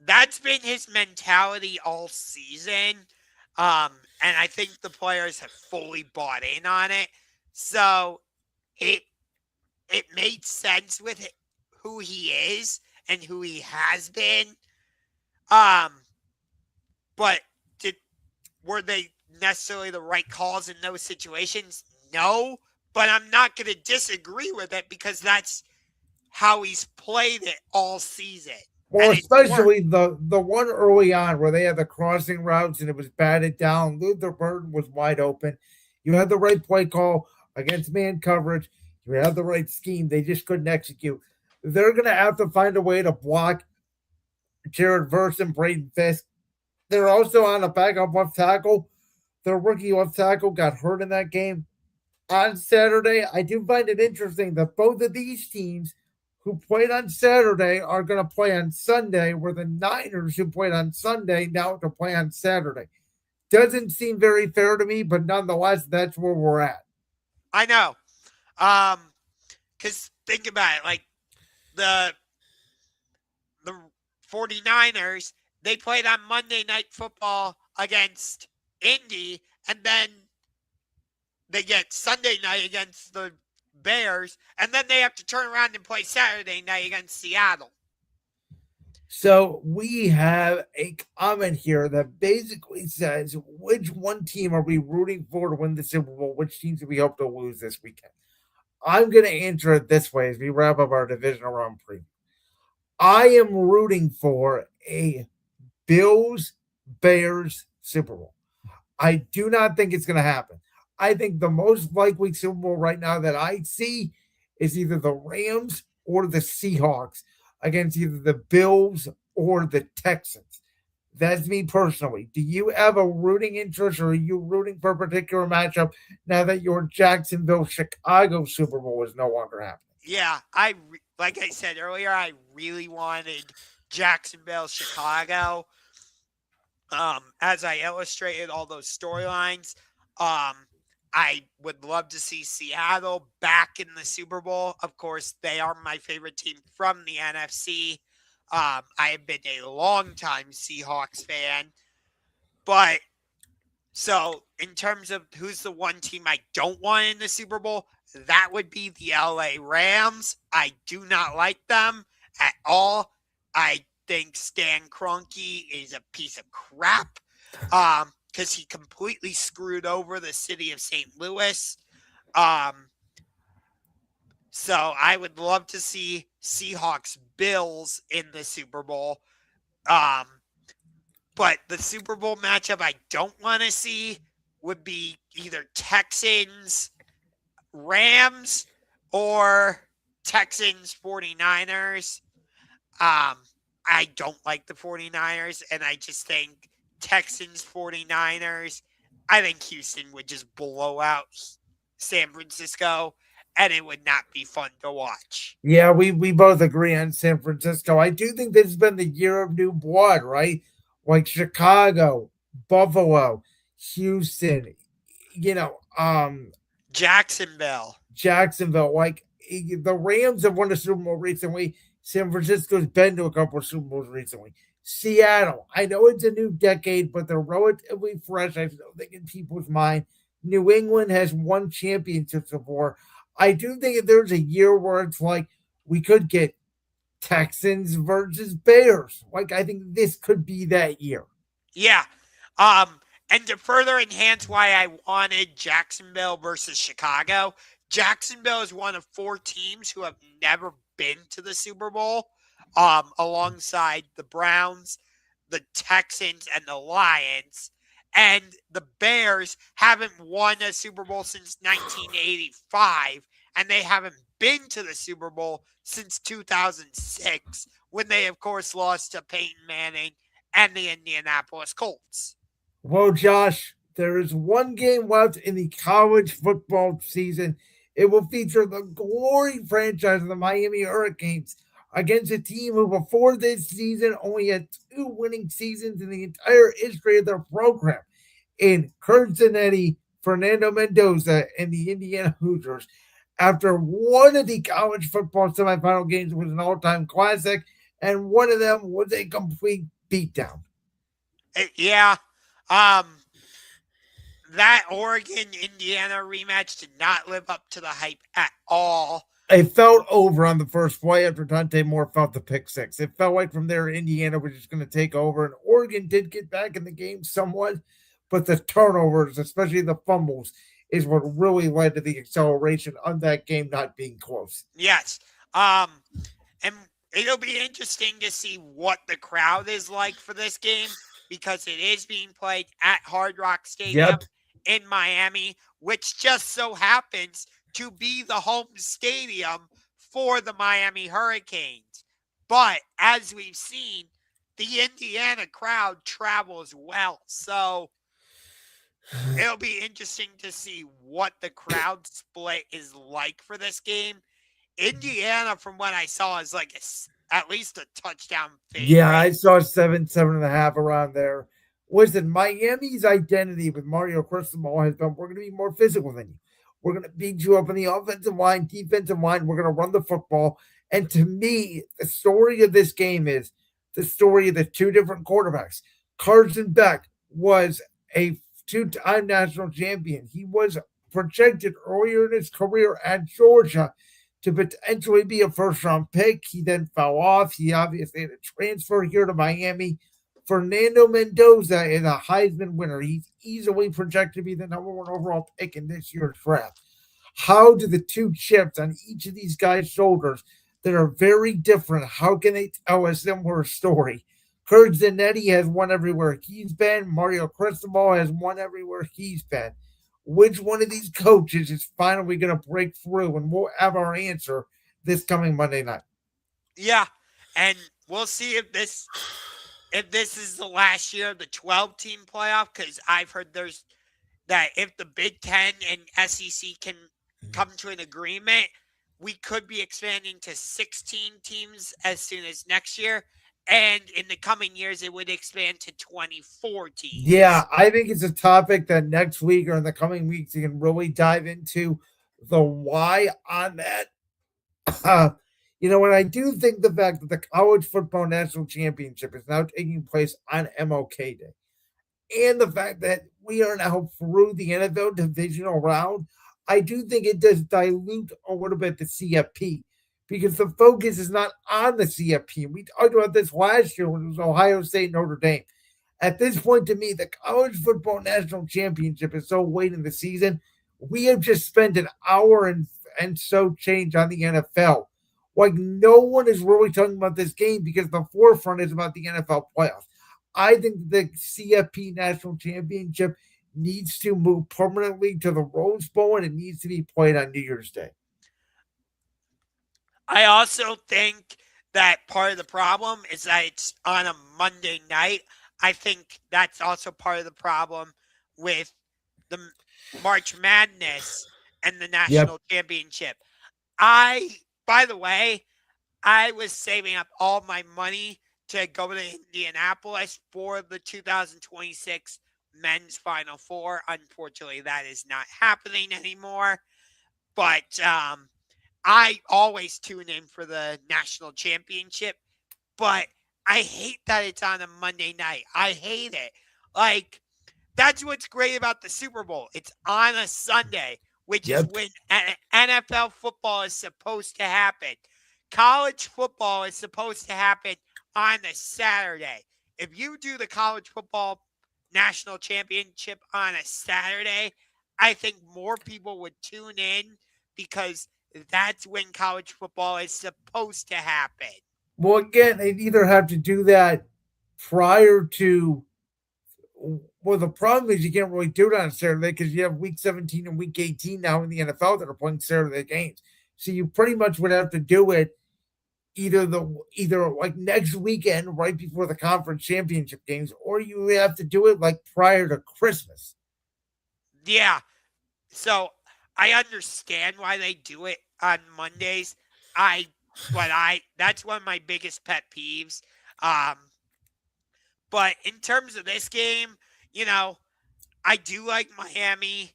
That's been his mentality all season. And I think the players have fully bought in on it. So it made sense with who he is and who he has been. But were they necessarily the right calls in those situations? No, but I'm not going to disagree with it because that's how he's played it all season. Well, especially the one early on where they had the crossing routes and it was batted down. Luther Burton was wide open. You had the right play call against man coverage. You had the right scheme. They just couldn't execute. They're going to have to find a way to block Jared Verse and Braden Fisk. They're also on a backup left tackle. Their rookie left tackle got hurt in that game on Saturday. I do find it interesting that both of these teams who played on Saturday are going to play on Sunday, where the Niners who played on Sunday now have to play on Saturday. Doesn't seem very fair to me, but nonetheless, that's where we're at. I know. Because think about it, like the 49ers, they played on Monday Night Football against Indy, and then they get Sunday night against the Bears, and then they have to turn around and play Saturday night against Seattle. So we have a comment here that basically says, which one team are we rooting for to win the Super Bowl? Which teams do we hope to lose this weekend? I'm going to answer it this way as we wrap up our divisional round preview. I am rooting for a Bills-Bears Super Bowl. I do not think it's going to happen. I think the most likely Super Bowl right now that I see is either the Rams or the Seahawks against either the Bills or the Texans. That's me personally. Do you have a rooting interest, or are you rooting for a particular matchup now that your Jacksonville-Chicago Super Bowl is no longer happening? Yeah, like I said earlier, I really wanted Jacksonville-Chicago. As I illustrated all those storylines, I would love to see Seattle back in the Super Bowl. Of course, they are my favorite team from the NFC. I have been a long-time Seahawks fan. But, so, in terms of who's the one team I don't want in the Super Bowl, that would be the LA Rams. I do not like them at all. I think Stan Kroenke is a piece of crap because he completely screwed over the city of St. Louis. So I would love to see Seahawks Bills in the Super Bowl. But the Super Bowl matchup I don't want to see would be either Texans Rams or Texans 49ers. I don't like the 49ers, and I just think Texans 49ers. I think Houston would just blow out San Francisco, and it would not be fun to watch. Yeah, we both agree on San Francisco. I do think this has been the year of new blood, right? Like Chicago, Buffalo, Houston, Jacksonville. Like the Rams have won a Super Bowl recently. San Francisco's been to a couple of Super Bowls recently. Seattle, I know it's a new decade, but they're relatively fresh. I still think in people's mind. New England has won championships before. I do think if there's a year where it's like we could get Texans versus Bears. Like, I think this could be that year. Yeah. And to further enhance why I wanted Jacksonville versus Chicago, Jacksonville is one of 4 teams who have never been to the Super Bowl, alongside the Browns, the Texans, and the Lions. And the Bears haven't won a Super Bowl since 1985, and they haven't been to the Super Bowl since 2006, when they, of course, lost to Peyton Manning and the Indianapolis Colts. Well, Josh, there is one game left in the college football season. It will feature the glory franchise of the Miami Hurricanes against a team who before this season only had 2 winning seasons in the entire history of their program, in Curt Zanetti, Fernando Mendoza, and the Indiana Hoosiers. After one of the college football semifinal games was an all-time classic, and one of them was a complete beatdown. Yeah. That Oregon-Indiana rematch did not live up to the hype at all. It felt over on the first play after Dante Moore felt the pick six. It felt like from there, Indiana was just going to take over, and Oregon did get back in the game somewhat, but the turnovers, especially the fumbles, is what really led to the acceleration of that game not being close. Yes. And it'll be interesting to see what the crowd is like for this game, because it is being played at Hard Rock Stadium in Miami, which just so happens to be the home stadium for the Miami Hurricanes. But as we've seen, the Indiana crowd travels well. So it'll be interesting to see what the crowd split is like for this game. Indiana, from what I saw, is like at least a touchdown favorite. Yeah, I saw 7.5 around there. Listen, Miami's identity with Mario Cristobal has been, we're going to be more physical than you. We're going to beat you up on the offensive line, defensive line. We're going to run the football. And to me, the story of this game is the story of the 2 different quarterbacks. Carson Beck was a 2-time national champion. He was projected earlier in his career at Georgia to potentially be a first-round pick. He then fell off. He obviously had a transfer here to Miami. Fernando Mendoza is a Heisman winner. He's easily projected to be the number 1 overall pick in this year's draft. How do the 2 chips on each of these guys' shoulders that are very different, how can they tell a similar story? Curt Zanetti has won everywhere he's been. Mario Cristobal has won everywhere he's been. Which one of these coaches is finally going to break through? And we'll have our answer this coming Monday night. Yeah, and we'll see if this is the last year of the 12-team playoff, because I've heard that if the Big Ten and SEC can come to an agreement, we could be expanding to 16 teams as soon as next year. And in the coming years, it would expand to 24 teams. Yeah, I think it's a topic that next week or in the coming weeks, you can really dive into the why on that. And I do think the fact that the College Football National Championship is now taking place on MLK Day, and the fact that we are now through the NFL divisional round, I do think it does dilute a little bit the CFP because the focus is not on the CFP. We talked about this last year when it was Ohio State Notre Dame. At this point, to me, the College Football National Championship is so late in the season. We have just spent an hour and so change on the NFL. Like, no one is really talking about this game because the forefront is about the NFL playoffs. I think the CFP National Championship needs to move permanently to the Rose Bowl, and it needs to be played on New Year's Day. I also think that part of the problem is that it's on a Monday night. I think that's also part of the problem with the March Madness and the National Championship. By the way, I was saving up all my money to go to Indianapolis for the 2026 Men's Final Four. Unfortunately, that is not happening anymore. But I always tune in for the National Championship. But I hate that it's on a Monday night. I hate it. Like, that's what's great about the Super Bowl. It's on a Sunday, which is when NFL football is supposed to happen. College football is supposed to happen on a Saturday. If you do the College Football National Championship on a Saturday, I think more people would tune in because that's when college football is supposed to happen. Well, again, they'd either have to do that prior to. Well, the problem is you can't really do it on Saturday because you have Week 17 and Week 18 now in the NFL that are playing Saturday games. So you pretty much would have to do it either like next weekend, right before the conference championship games, or you have to do it like prior to Christmas. Yeah. So I understand why they do it on Mondays. That's one of my biggest pet peeves. But in terms of this game, I do like Miami's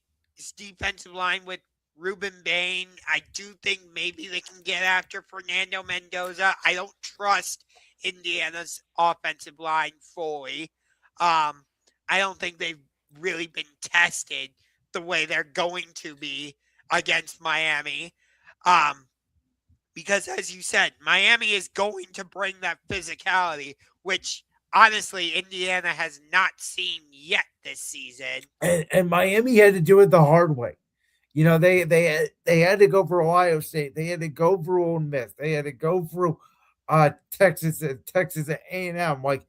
defensive line with Ruben Bain. I do think maybe they can get after Fernando Mendoza. I don't trust Indiana's offensive line fully. I don't think they've really been tested the way they're going to be against Miami. Because as you said, Miami is going to bring that physicality, which honestly Indiana has not seen yet this season. And Miami had to do it the hard way. They had to go for Ohio State. They had to go for Ole Miss. They had to go for Texas A&M. Like,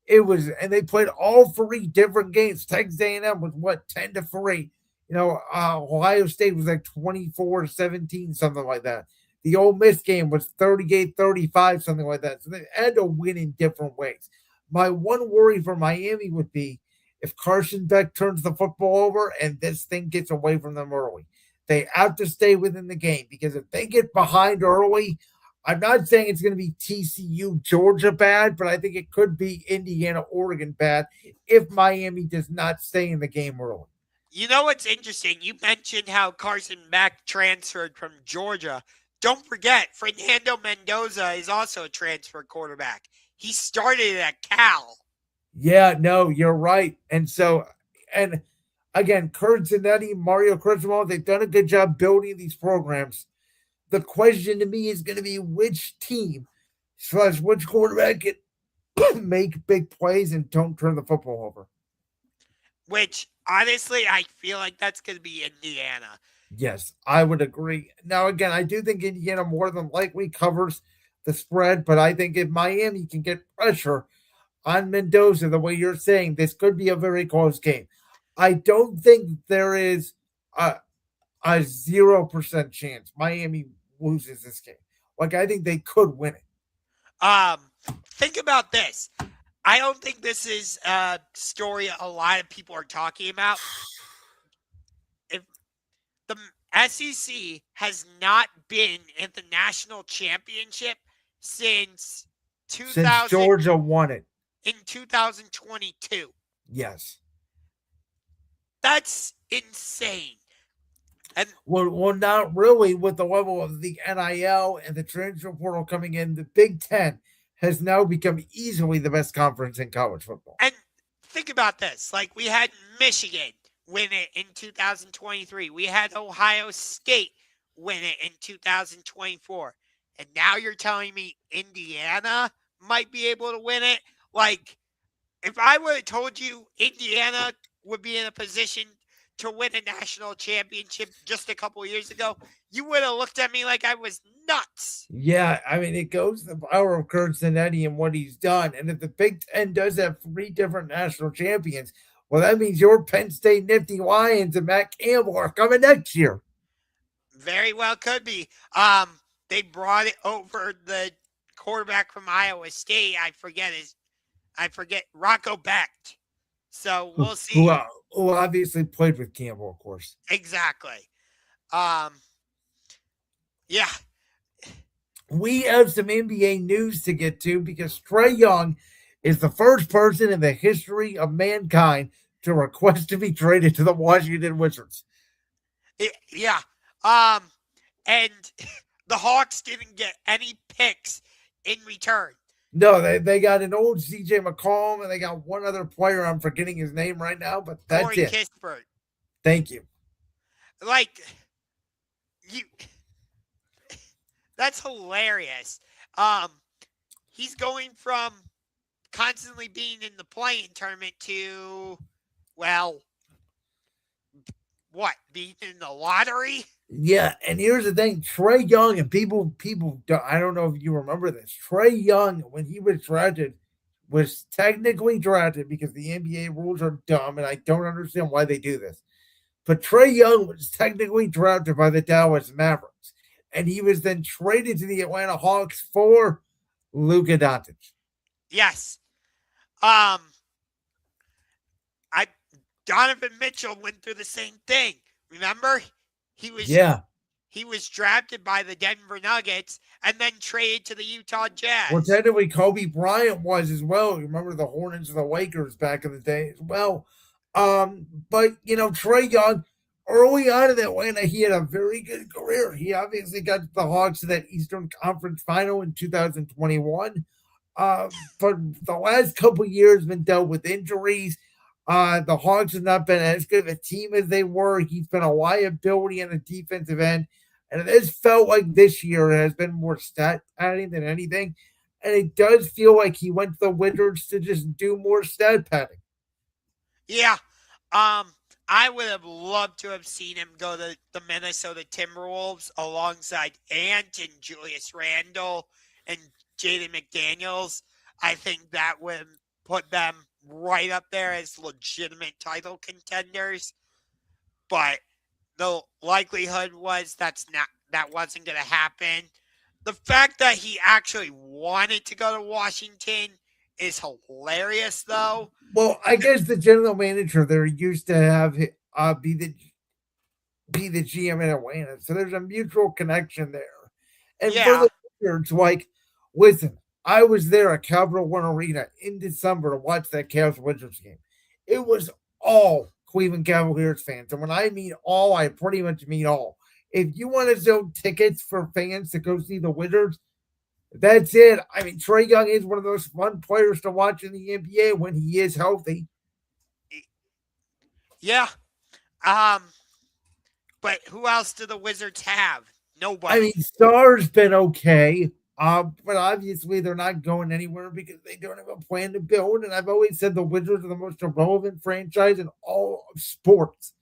it was, and they played all three different games. Texas A&M was 10-3. Ohio State was like 24-17, something like that. The Ole Miss game was 38-35, something like that. So they had to win in different ways. My one worry for Miami would be if Carson Beck turns the football over and this thing gets away from them early. They have to stay within the game because if they get behind early, I'm not saying it's going to be TCU, Georgia bad, but I think it could be Indiana, Oregon bad if Miami does not stay in the game early. You know what's interesting? You mentioned how Carson Beck transferred from Georgia. Don't forget, Fernando Mendoza is also a transfer quarterback. He started at Cal. Yeah, no, you're right. And again, Kurt Zanetti, Mario Cristobal, they've done a good job building these programs. The question to me is going to be which team / which quarterback can make big plays and don't turn the football over. Which, honestly, I feel like that's going to be Indiana. Yes, I would agree. Now, again, I do think Indiana more than likely covers the spread, but I think if Miami can get pressure on Mendoza, the way you're saying, this could be a very close game. I don't think there is a 0% chance Miami loses this game. Like, I think they could win it. Think about this. I don't think this is a story a lot of people are talking about. If the SEC has not been in the national championship since Georgia won it in 2022. Yes. That's insane. And Well, not really with the level of the NIL and the transfer portal coming in. The Big Ten has now become easily the best conference in college football. And think about this. Like, we had Michigan win it in 2023. We had Ohio State win it in 2024. And now you're telling me Indiana might be able to win it? Like, if I would have told you Indiana would be in a position to win a national championship just a couple years ago, you would have looked at me like I was nuts. Yeah, I mean, it goes to the power of Kurt Cincinnati and what he's done. And if the Big Ten does have 3 different national champions, well, that means your Penn State Nifty Lions and Matt Campbell are coming next year. Very well could be. They brought it over the quarterback from Iowa State. I forget Rocco Becht. So we'll see. Who obviously played with Campbell, of course. Exactly. Yeah. We have some NBA news to get to because Trae Young is the first person in the history of mankind to request to be traded to the Washington Wizards. Yeah. And the Hawks didn't get any picks in return. No, they got an old CJ McCollum, and they got one other player. I'm forgetting his name right now, but that's Corey it. Kispert. Thank you. Like, that's hilarious. He's going from constantly being in the play-in tournament to, well, what, being in the lottery? Yeah, and here's the thing: Trae Young and people. I don't know if you remember this. Trae Young, when he was drafted, was technically drafted because the NBA rules are dumb, and I don't understand why they do this. But Trae Young was technically drafted by the Dallas Mavericks, and he was then traded to the Atlanta Hawks for Luka Doncic. Yes. Donovan Mitchell went through the same thing. Remember? He was drafted by the Denver Nuggets and then traded to the Utah Jazz. Well, technically, Kobe Bryant was as well. Remember the Hornets and the Lakers back in the day as well. But Trae Young, early on in Atlanta, he had a very good career. He obviously got the Hawks to that Eastern Conference final in 2021. But the last couple years been dealt with injuries. The Hawks have not been as good of a team as they were. He's been a liability on the defensive end. And it has felt like this year has been more stat padding than anything. And it does feel like he went to the Wizards to just do more stat padding. Yeah. I would have loved to have seen him go to the Minnesota Timberwolves alongside Ant and Julius Randle and Jaden McDaniels. I think that would put them right up there as legitimate title contenders. But the likelihood was that wasn't going to happen. The fact that he actually wanted to go to Washington is hilarious, though. Well, I guess the general manager there used to have be the GM in Atlanta, so there's a mutual connection there. And for the Wizards, like, listen, I was there at Capital One Arena in December to watch that Cavs Wizards game. It was all Cleveland Cavaliers fans, and when I mean all, I pretty much mean all. If you want to sell tickets for fans to go see the Wizards, that's it. I mean, Trae Young is one of those fun players to watch in the NBA when he is healthy. Yeah. But who else do the Wizards have? Nobody. I mean, Star's been okay. But obviously they're not going anywhere because they don't have a plan to build. And I've always said the Wizards are the most irrelevant franchise in all of sports.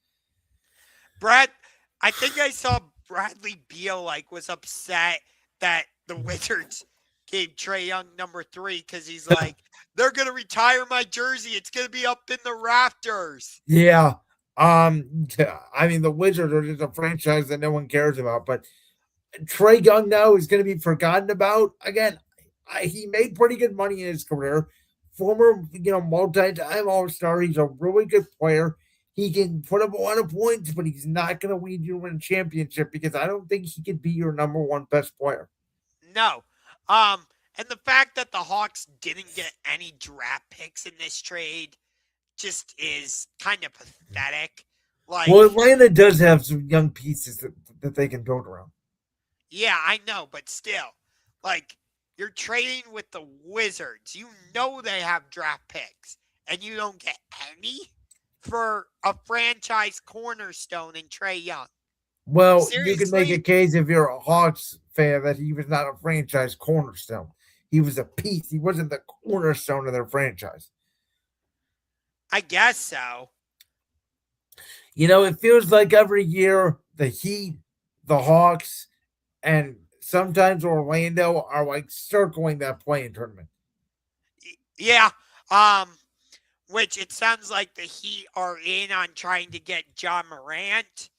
I think I saw Bradley Beal was upset that the Wizards gave Trae Young number 3 because he's like, they're gonna retire my jersey. It's gonna be up in the rafters. Yeah. I mean, the Wizards are just a franchise that no one cares about, but Trae Young now is going to be forgotten about. Again, he made pretty good money in his career. Former, multi-time All-Star. He's a really good player. He can put up a lot of points, but he's not going to lead you to win a championship because I don't think he could be your number 1 best player. No. And the fact that the Hawks didn't get any draft picks in this trade just is kind of pathetic. Like, Well, Atlanta does have some young pieces that they can build around. yeah, I know, but still, like, you're trading with the Wizards. You know they have draft picks, and you don't get any for a franchise cornerstone in Trae Young. Well, you can make a Seriously? case if you're a Hawks fan that he was not a franchise cornerstone. He was a piece. He wasn't the cornerstone of their franchise. I guess so. You know, it feels like every year the Heat, the Hawks, and sometimes Orlando are like circling that playing tournament. Yeah. Which it sounds like the Heat are in on trying to get John Morant,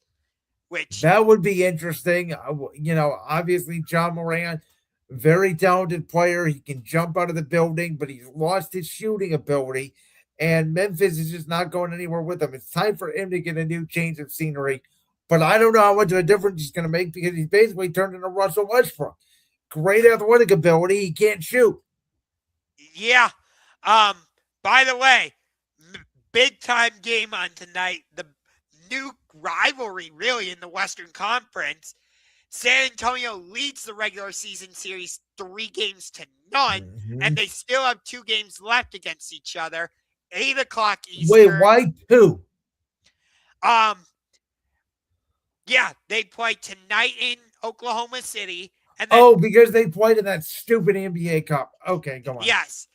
which That would be interesting. You know, obviously, John Moran, very talented player. He can jump out of the building, but he's lost his shooting ability. And Memphis is just not going anywhere with him. It's time for him to get a new change of scenery. But I don't know how much of a difference he's going to make because he's basically turned into Russell Westbrook. Great athletic ability. He can't shoot. yeah. By the way, big time game on tonight. The new rivalry, really, in the Western Conference. San Antonio leads the regular season series 3-0, and they still have 2 games left against each other. 8 o'clock Eastern. Wait, why 2? Yeah, they play tonight in Oklahoma City. And then, because they played in that stupid NBA Cup. Okay, go on. Yes.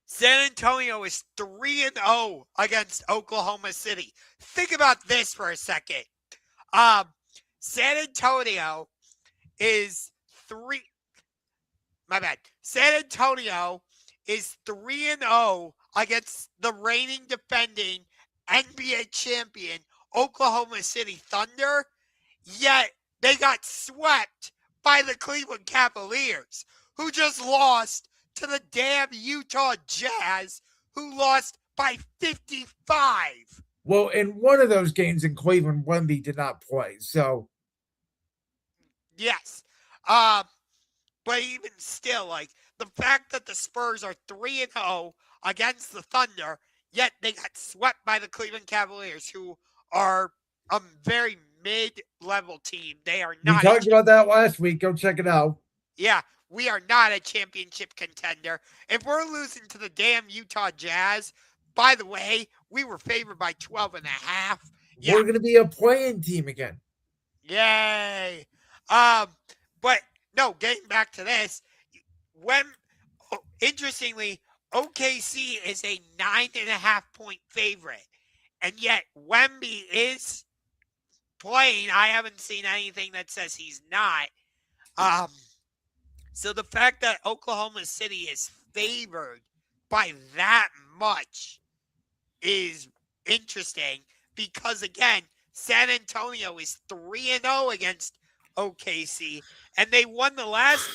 San Antonio is 3-0 against Oklahoma City. Think about this for a second. San Antonio is 3-0 against the reigning defending NBA champion Oklahoma City Thunder, yet they got swept by the Cleveland Cavaliers, who just lost to the damn Utah Jazz, who lost by 55. Well, in one of those games in Cleveland, Wemby did not play, so. Yes. But even still, like, the fact that the Spurs are 3-0 against the Thunder, yet they got swept by the Cleveland Cavaliers, who are a very mid-level team. They are not. We talked about that last week. Go check it out. Yeah, we are not a championship contender. If we're losing to the damn Utah Jazz, by the way, we were favored by 12.5. Yeah. We're going to be a playing team again. Yay. But no, getting back to this, interestingly, OKC is a 9.5-point favorite, and yet Wemby is playing. I haven't seen anything that says he's not. So the fact that Oklahoma City is favored by that much is interesting because, again, San Antonio is 3-0 against OKC, and they won the last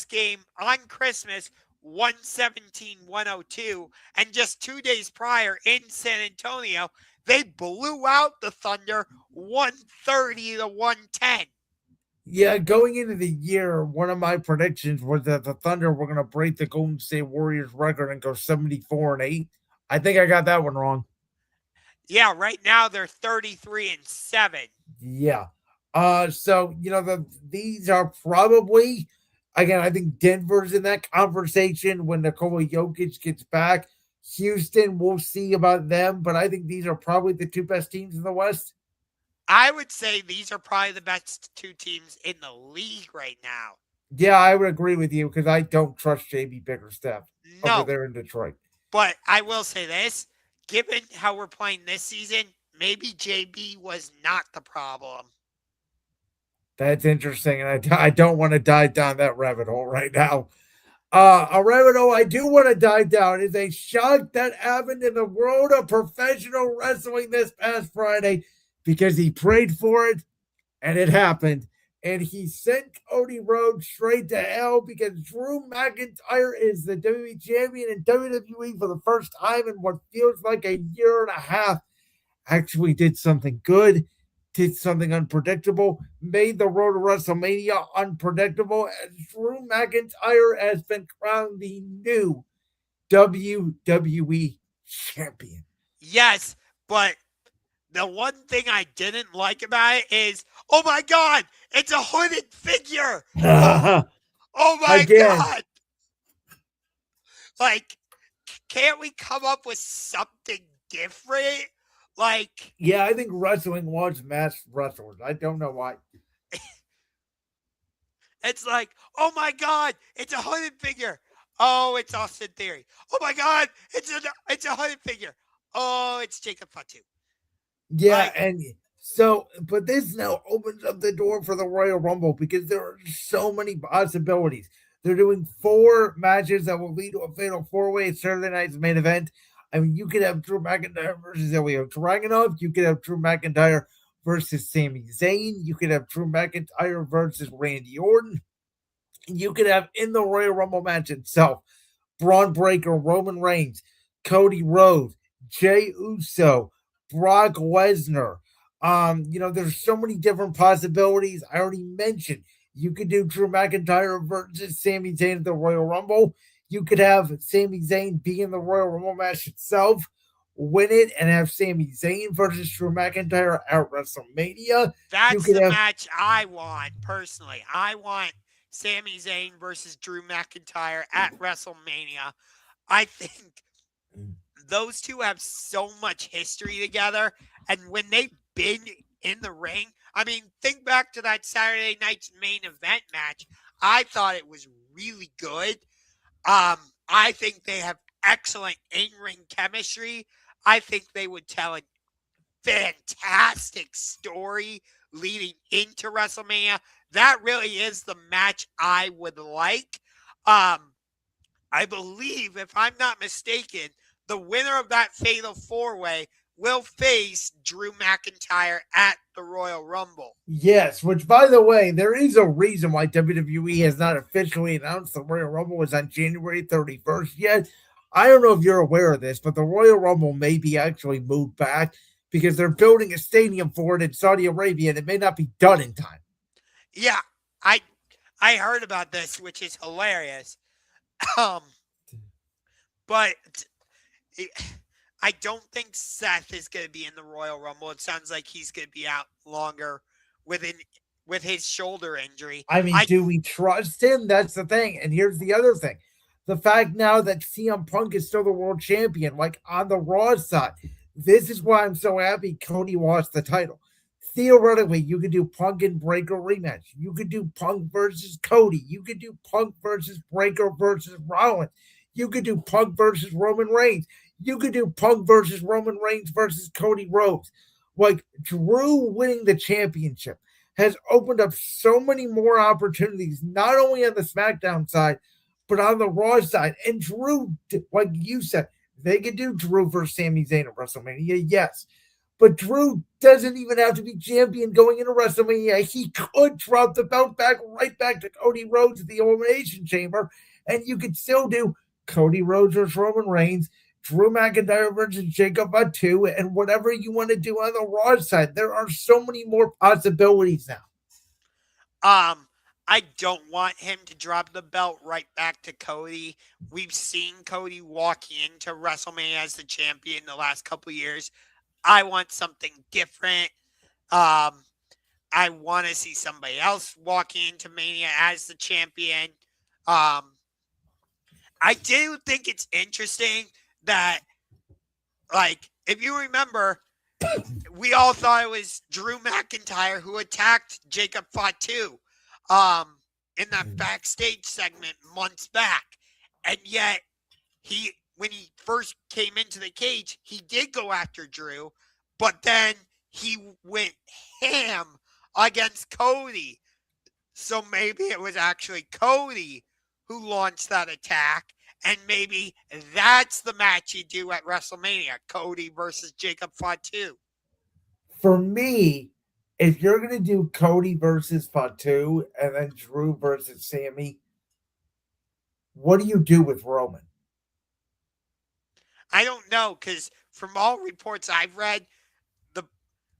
game on Christmas 117-102, and just 2 days prior in San Antonio, they blew out the Thunder 130-110. Yeah, going into the year, one of my predictions was that the Thunder were going to break the Golden State Warriors record and go 74-8. I think I got that one wrong. Yeah, right now they're 33-7. Yeah. So, you know, these are probably, again, I think Denver's in that conversation when Nikola Jokic gets back. Houston, we'll see about them, but I think these are probably the 2 best teams in the West. I would say these are probably the best 2 teams in the league right now. Yeah, I would agree with you because I don't trust JB Bickerstaff over there in Detroit. But I will say this, given how we're playing this season, maybe JB was not the problem. That's interesting, and I don't want to dive down that rabbit hole right now. A rabbit hole I do want to dive down is a shock that happened in the world of professional wrestling this past Friday because he prayed for it, and it happened. And he sent Cody Rhodes straight to hell because Drew McIntyre is the WWE Champion in WWE for the first time in what feels like a year and a half. Actually did something good, did something unpredictable, made the road to WrestleMania unpredictable, and Drew McIntyre has been crowned the new WWE champion. Yes, but the one thing I didn't like about it is, oh my God, it's a hooded figure. Oh my Again. God. Like, can't we come up with something different? Like, Yeah, I think wrestling wants masked wrestlers. I don't know why. it's like, oh my God, it's a hooded figure. Oh, it's Austin Theory. Oh my God, it's a hooded figure. Oh, it's Jacob Fatu. Yeah, Like, and so, but this now opens up the door for the Royal Rumble because there are so many possibilities. They're doing 4 matches that will lead to a fatal 4-way Saturday night's main event. I mean, you could have Drew McIntyre versus Ilya Dragunov. You could have Drew McIntyre versus Sami Zayn. You could have Drew McIntyre versus Randy Orton. You could have in the Royal Rumble match itself, Braun Breaker, Roman Reigns, Cody Rhodes, Jey Uso, Brock Lesnar. There's so many different possibilities. I already mentioned you could do Drew McIntyre versus Sami Zayn at the Royal Rumble. You could have Sami Zayn be in the Royal Rumble match itself, win it, and have Sami Zayn versus Drew McIntyre at WrestleMania. that's the match I want, personally. I want Sami Zayn versus Drew McIntyre at WrestleMania. I think those two have so much history together. And when they've been in the ring, I mean, think back to that Saturday night's main event match. I thought it was really good. I think they have excellent in-ring chemistry. I think they would tell a fantastic story leading into WrestleMania. That really is the match I would like. I believe, if I'm not mistaken, the winner of that fatal 4-way will face Drew McIntyre at the Royal Rumble. Yes, which, by the way, there is a reason why WWE has not officially announced the Royal Rumble is on January 31st yet. I don't know if you're aware of this, but the Royal Rumble may be actually moved back because they're building a stadium for it in Saudi Arabia, and it may not be done in time. Yeah, I heard about this, which is hilarious. But I don't think Seth is going to be in the Royal Rumble. It sounds like he's going to be out longer with his shoulder injury. I mean, do we trust him? That's the thing. And here's the other thing. The fact now that CM Punk is still the world champion, like on the Raw side, this is why I'm so happy Cody lost the title. Theoretically, you could do Punk and Breaker rematch. You could do Punk versus Cody. You could do Punk versus Breaker versus Rollins. You could do Punk versus Roman Reigns. You could do Punk versus Roman Reigns versus Cody Rhodes. Like, Drew winning the championship has opened up so many more opportunities, not only on the SmackDown side, but on the Raw side. And Drew, like you said, they could do Drew versus Sami Zayn at WrestleMania, yes. But Drew doesn't even have to be champion going into WrestleMania. He could drop the belt right back to Cody Rhodes at the Elimination Chamber, and you could still do Cody Rhodes versus Roman Reigns, Drew McIntyre versus Jacob Fatu, and whatever you want to do on the Raw side. There are so many more possibilities now. I don't want him to drop the belt right back to Cody. We've seen Cody walk into WrestleMania as the champion the last couple of years. I want something different. I want to see somebody else walk into Mania as the champion. I do think it's interesting that, like, if you remember, we all thought it was Drew McIntyre who attacked Jacob Fatu in that backstage segment months back. And yet, when he first came into the cage, he did go after Drew, but then he went ham against Cody. So maybe it was actually Cody who launched that attack, and maybe that's the match you do at WrestleMania, Cody versus Jacob Fatu. For me, if you're going to do Cody versus Fatu and then Drew versus Sami, what do you do with Roman? I don't know, because from all reports I've read,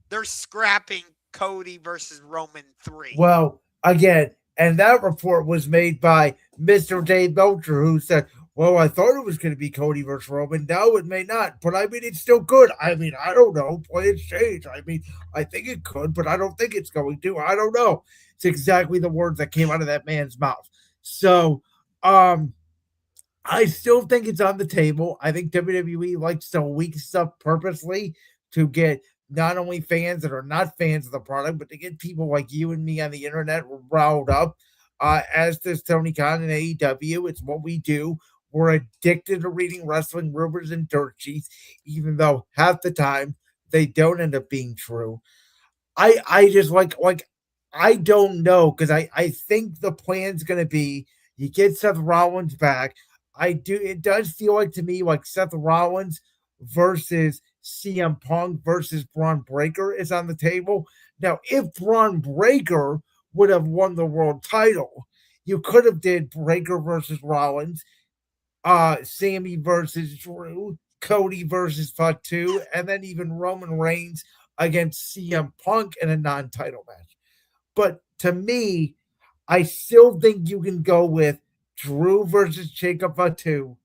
they're scrapping Cody versus Roman 3. Well, again, and that report was made by Mr. Dave Belcher, who said, well, I thought it was going to be Cody versus Roman. Now it may not, but I mean, it's still good. I mean, I don't know. Plans change. I mean, I think it could, but I don't think it's going to. I don't know. It's exactly the words that came out of that man's mouth. So, I still think it's on the table. I think WWE likes to leak stuff purposely to get not only fans that are not fans of the product, but to get people like you and me on the internet riled up. As does Tony Khan and AEW. It's what we do. We're addicted to reading wrestling rumors and dirt sheets, even though half the time they don't end up being true. I just like I don't know because I think the plan's gonna be you get Seth Rollins back. I do it does feel like to me like Seth Rollins versus CM Punk versus Braun Breaker is on the table. Now, if Braun Breaker would have won the world title, you could have did Breaker versus Rollins, Sammy versus Drew, Cody versus Fatu, and then even Roman Reigns against CM Punk in a non-title match. But to me, I still think you can go with Drew versus Jacob Fatu,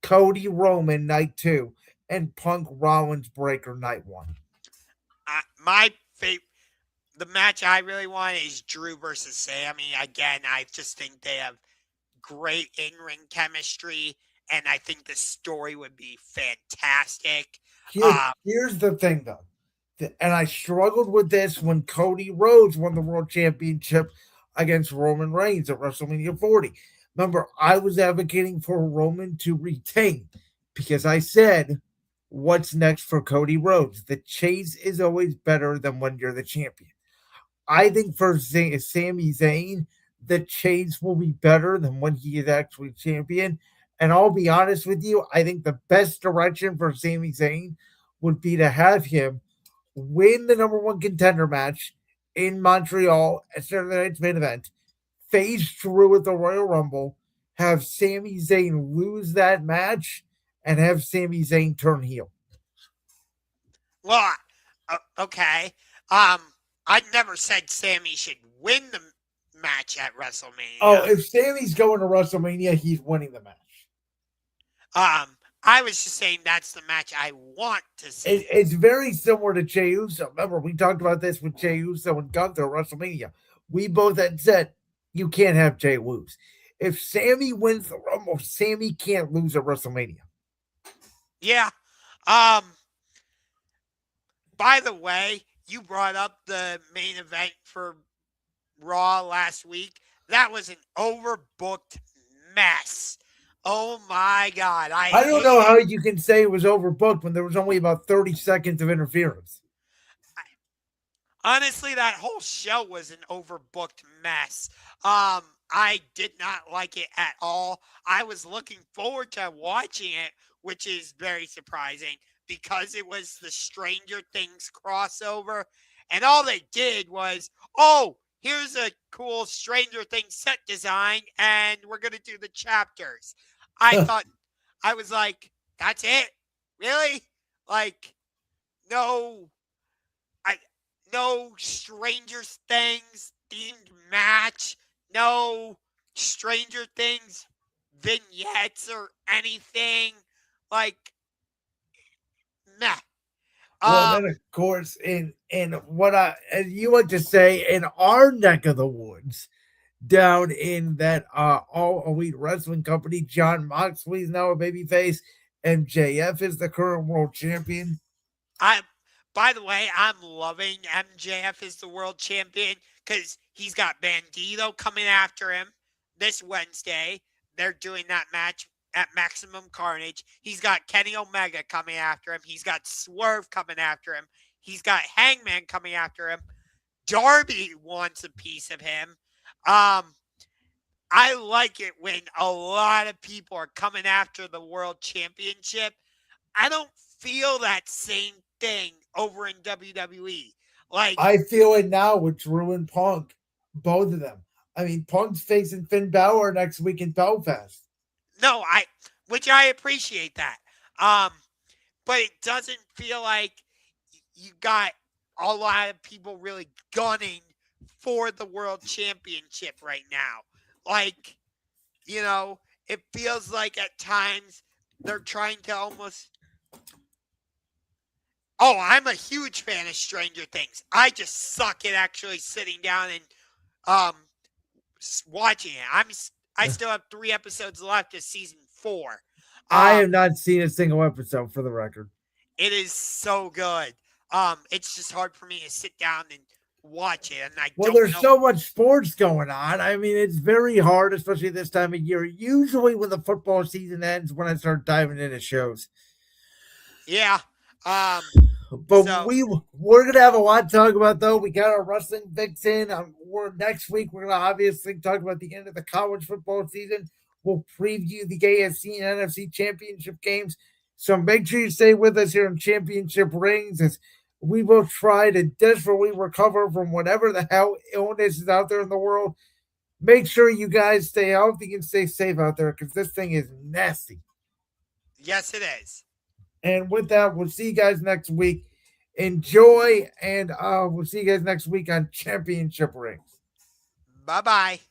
Cody Roman night 2, and Punk Rollins Breaker night 1. My favorite, the match I really want is Drew versus Sammy. Again, I just think they have great in-ring chemistry, and I think the story would be fantastic. Here's the thing, though. And I struggled with this when Cody Rhodes won the world championship against Roman Reigns at WrestleMania 40. Remember, I was advocating for Roman to retain because I said, what's next for Cody Rhodes? The chase is always better than when you're the champion. I think for Sami Zayn, the chase will be better than when he is actually champion. And I'll be honest with you, I think the best direction for Sami Zayn would be to have him win the number 1 contender match in Montreal at Saturday Night's main event, face Drew at the Royal Rumble, have Sami Zayn lose that match, and have Sami Zayn turn heel. Well, okay. I never said Sammy should win the match at WrestleMania. Oh, if Sammy's going to WrestleMania, he's winning the match. I was just saying that's the match I want to see. It's very similar to Jey Uso. Remember, we talked about this with Jey Uso and Gunther at WrestleMania. We both had said you can't have Jey lose. If Sammy wins the Rumble, Sammy can't lose at WrestleMania. Yeah. By the way, you brought up the main event for Raw last week. That was an overbooked mess. Oh my God. I don't know how you can say it was overbooked when there was only about 30 seconds of interference. Honestly, that whole show was an overbooked mess. I did not like it at all. I was looking forward to watching it, which is very surprising because it was the Stranger Things crossover. And all they did was, oh, here's a cool Stranger Things set design, and we're going to do the chapters. I thought, I was like, that's it? Really? Like, no Stranger Things themed match, no Stranger Things vignettes or anything. Like, nah. Well, then of course, in what as you like to say, in our neck of the woods, down in that All Elite Wrestling Company, John Moxley is now a babyface. MJF is the current world champion. By the way, I'm loving MJF as the world champion because he's got Bandito coming after him this Wednesday. They're doing that match at Maximum Carnage. He's got Kenny Omega coming after him. He's got Swerve coming after him. He's got Hangman coming after him. Darby wants a piece of him. I like it when a lot of people are coming after the world championship. I don't feel that same thing over in WWE. Like, I feel it now with Drew and Punk, both of them. I mean, Punk's facing Finn Balor next week in Belfast. No, which I appreciate that. But it doesn't feel like you got a lot of people really gunning for the world championship right now. Like, you know, it feels like at times they're trying to almost. Oh, I'm a huge fan of Stranger Things. I just suck at actually sitting down and watching it. I still have 3 episodes left of season 4. I have not seen a single episode, for the record. It is so good. It's just hard for me to sit down and watch it, and there's so much sports going on. I mean, it's very hard, especially this time of year. Usually, when the football season ends, when I start diving into shows. Yeah. But we're gonna have a lot to talk about, though. We got our wrestling vixen. Next week we're gonna obviously talk about the end of the college football season. We'll preview the AFC and NFC championship games. So make sure you stay with us here on Championship Rings as we will try to desperately recover from whatever the hell illness is out there in the world. Make sure you guys stay healthy and stay safe out there because this thing is nasty. Yes, it is. And with that, we'll see you guys next week. Enjoy, and we'll see you guys next week on Championship Rings. Bye-bye.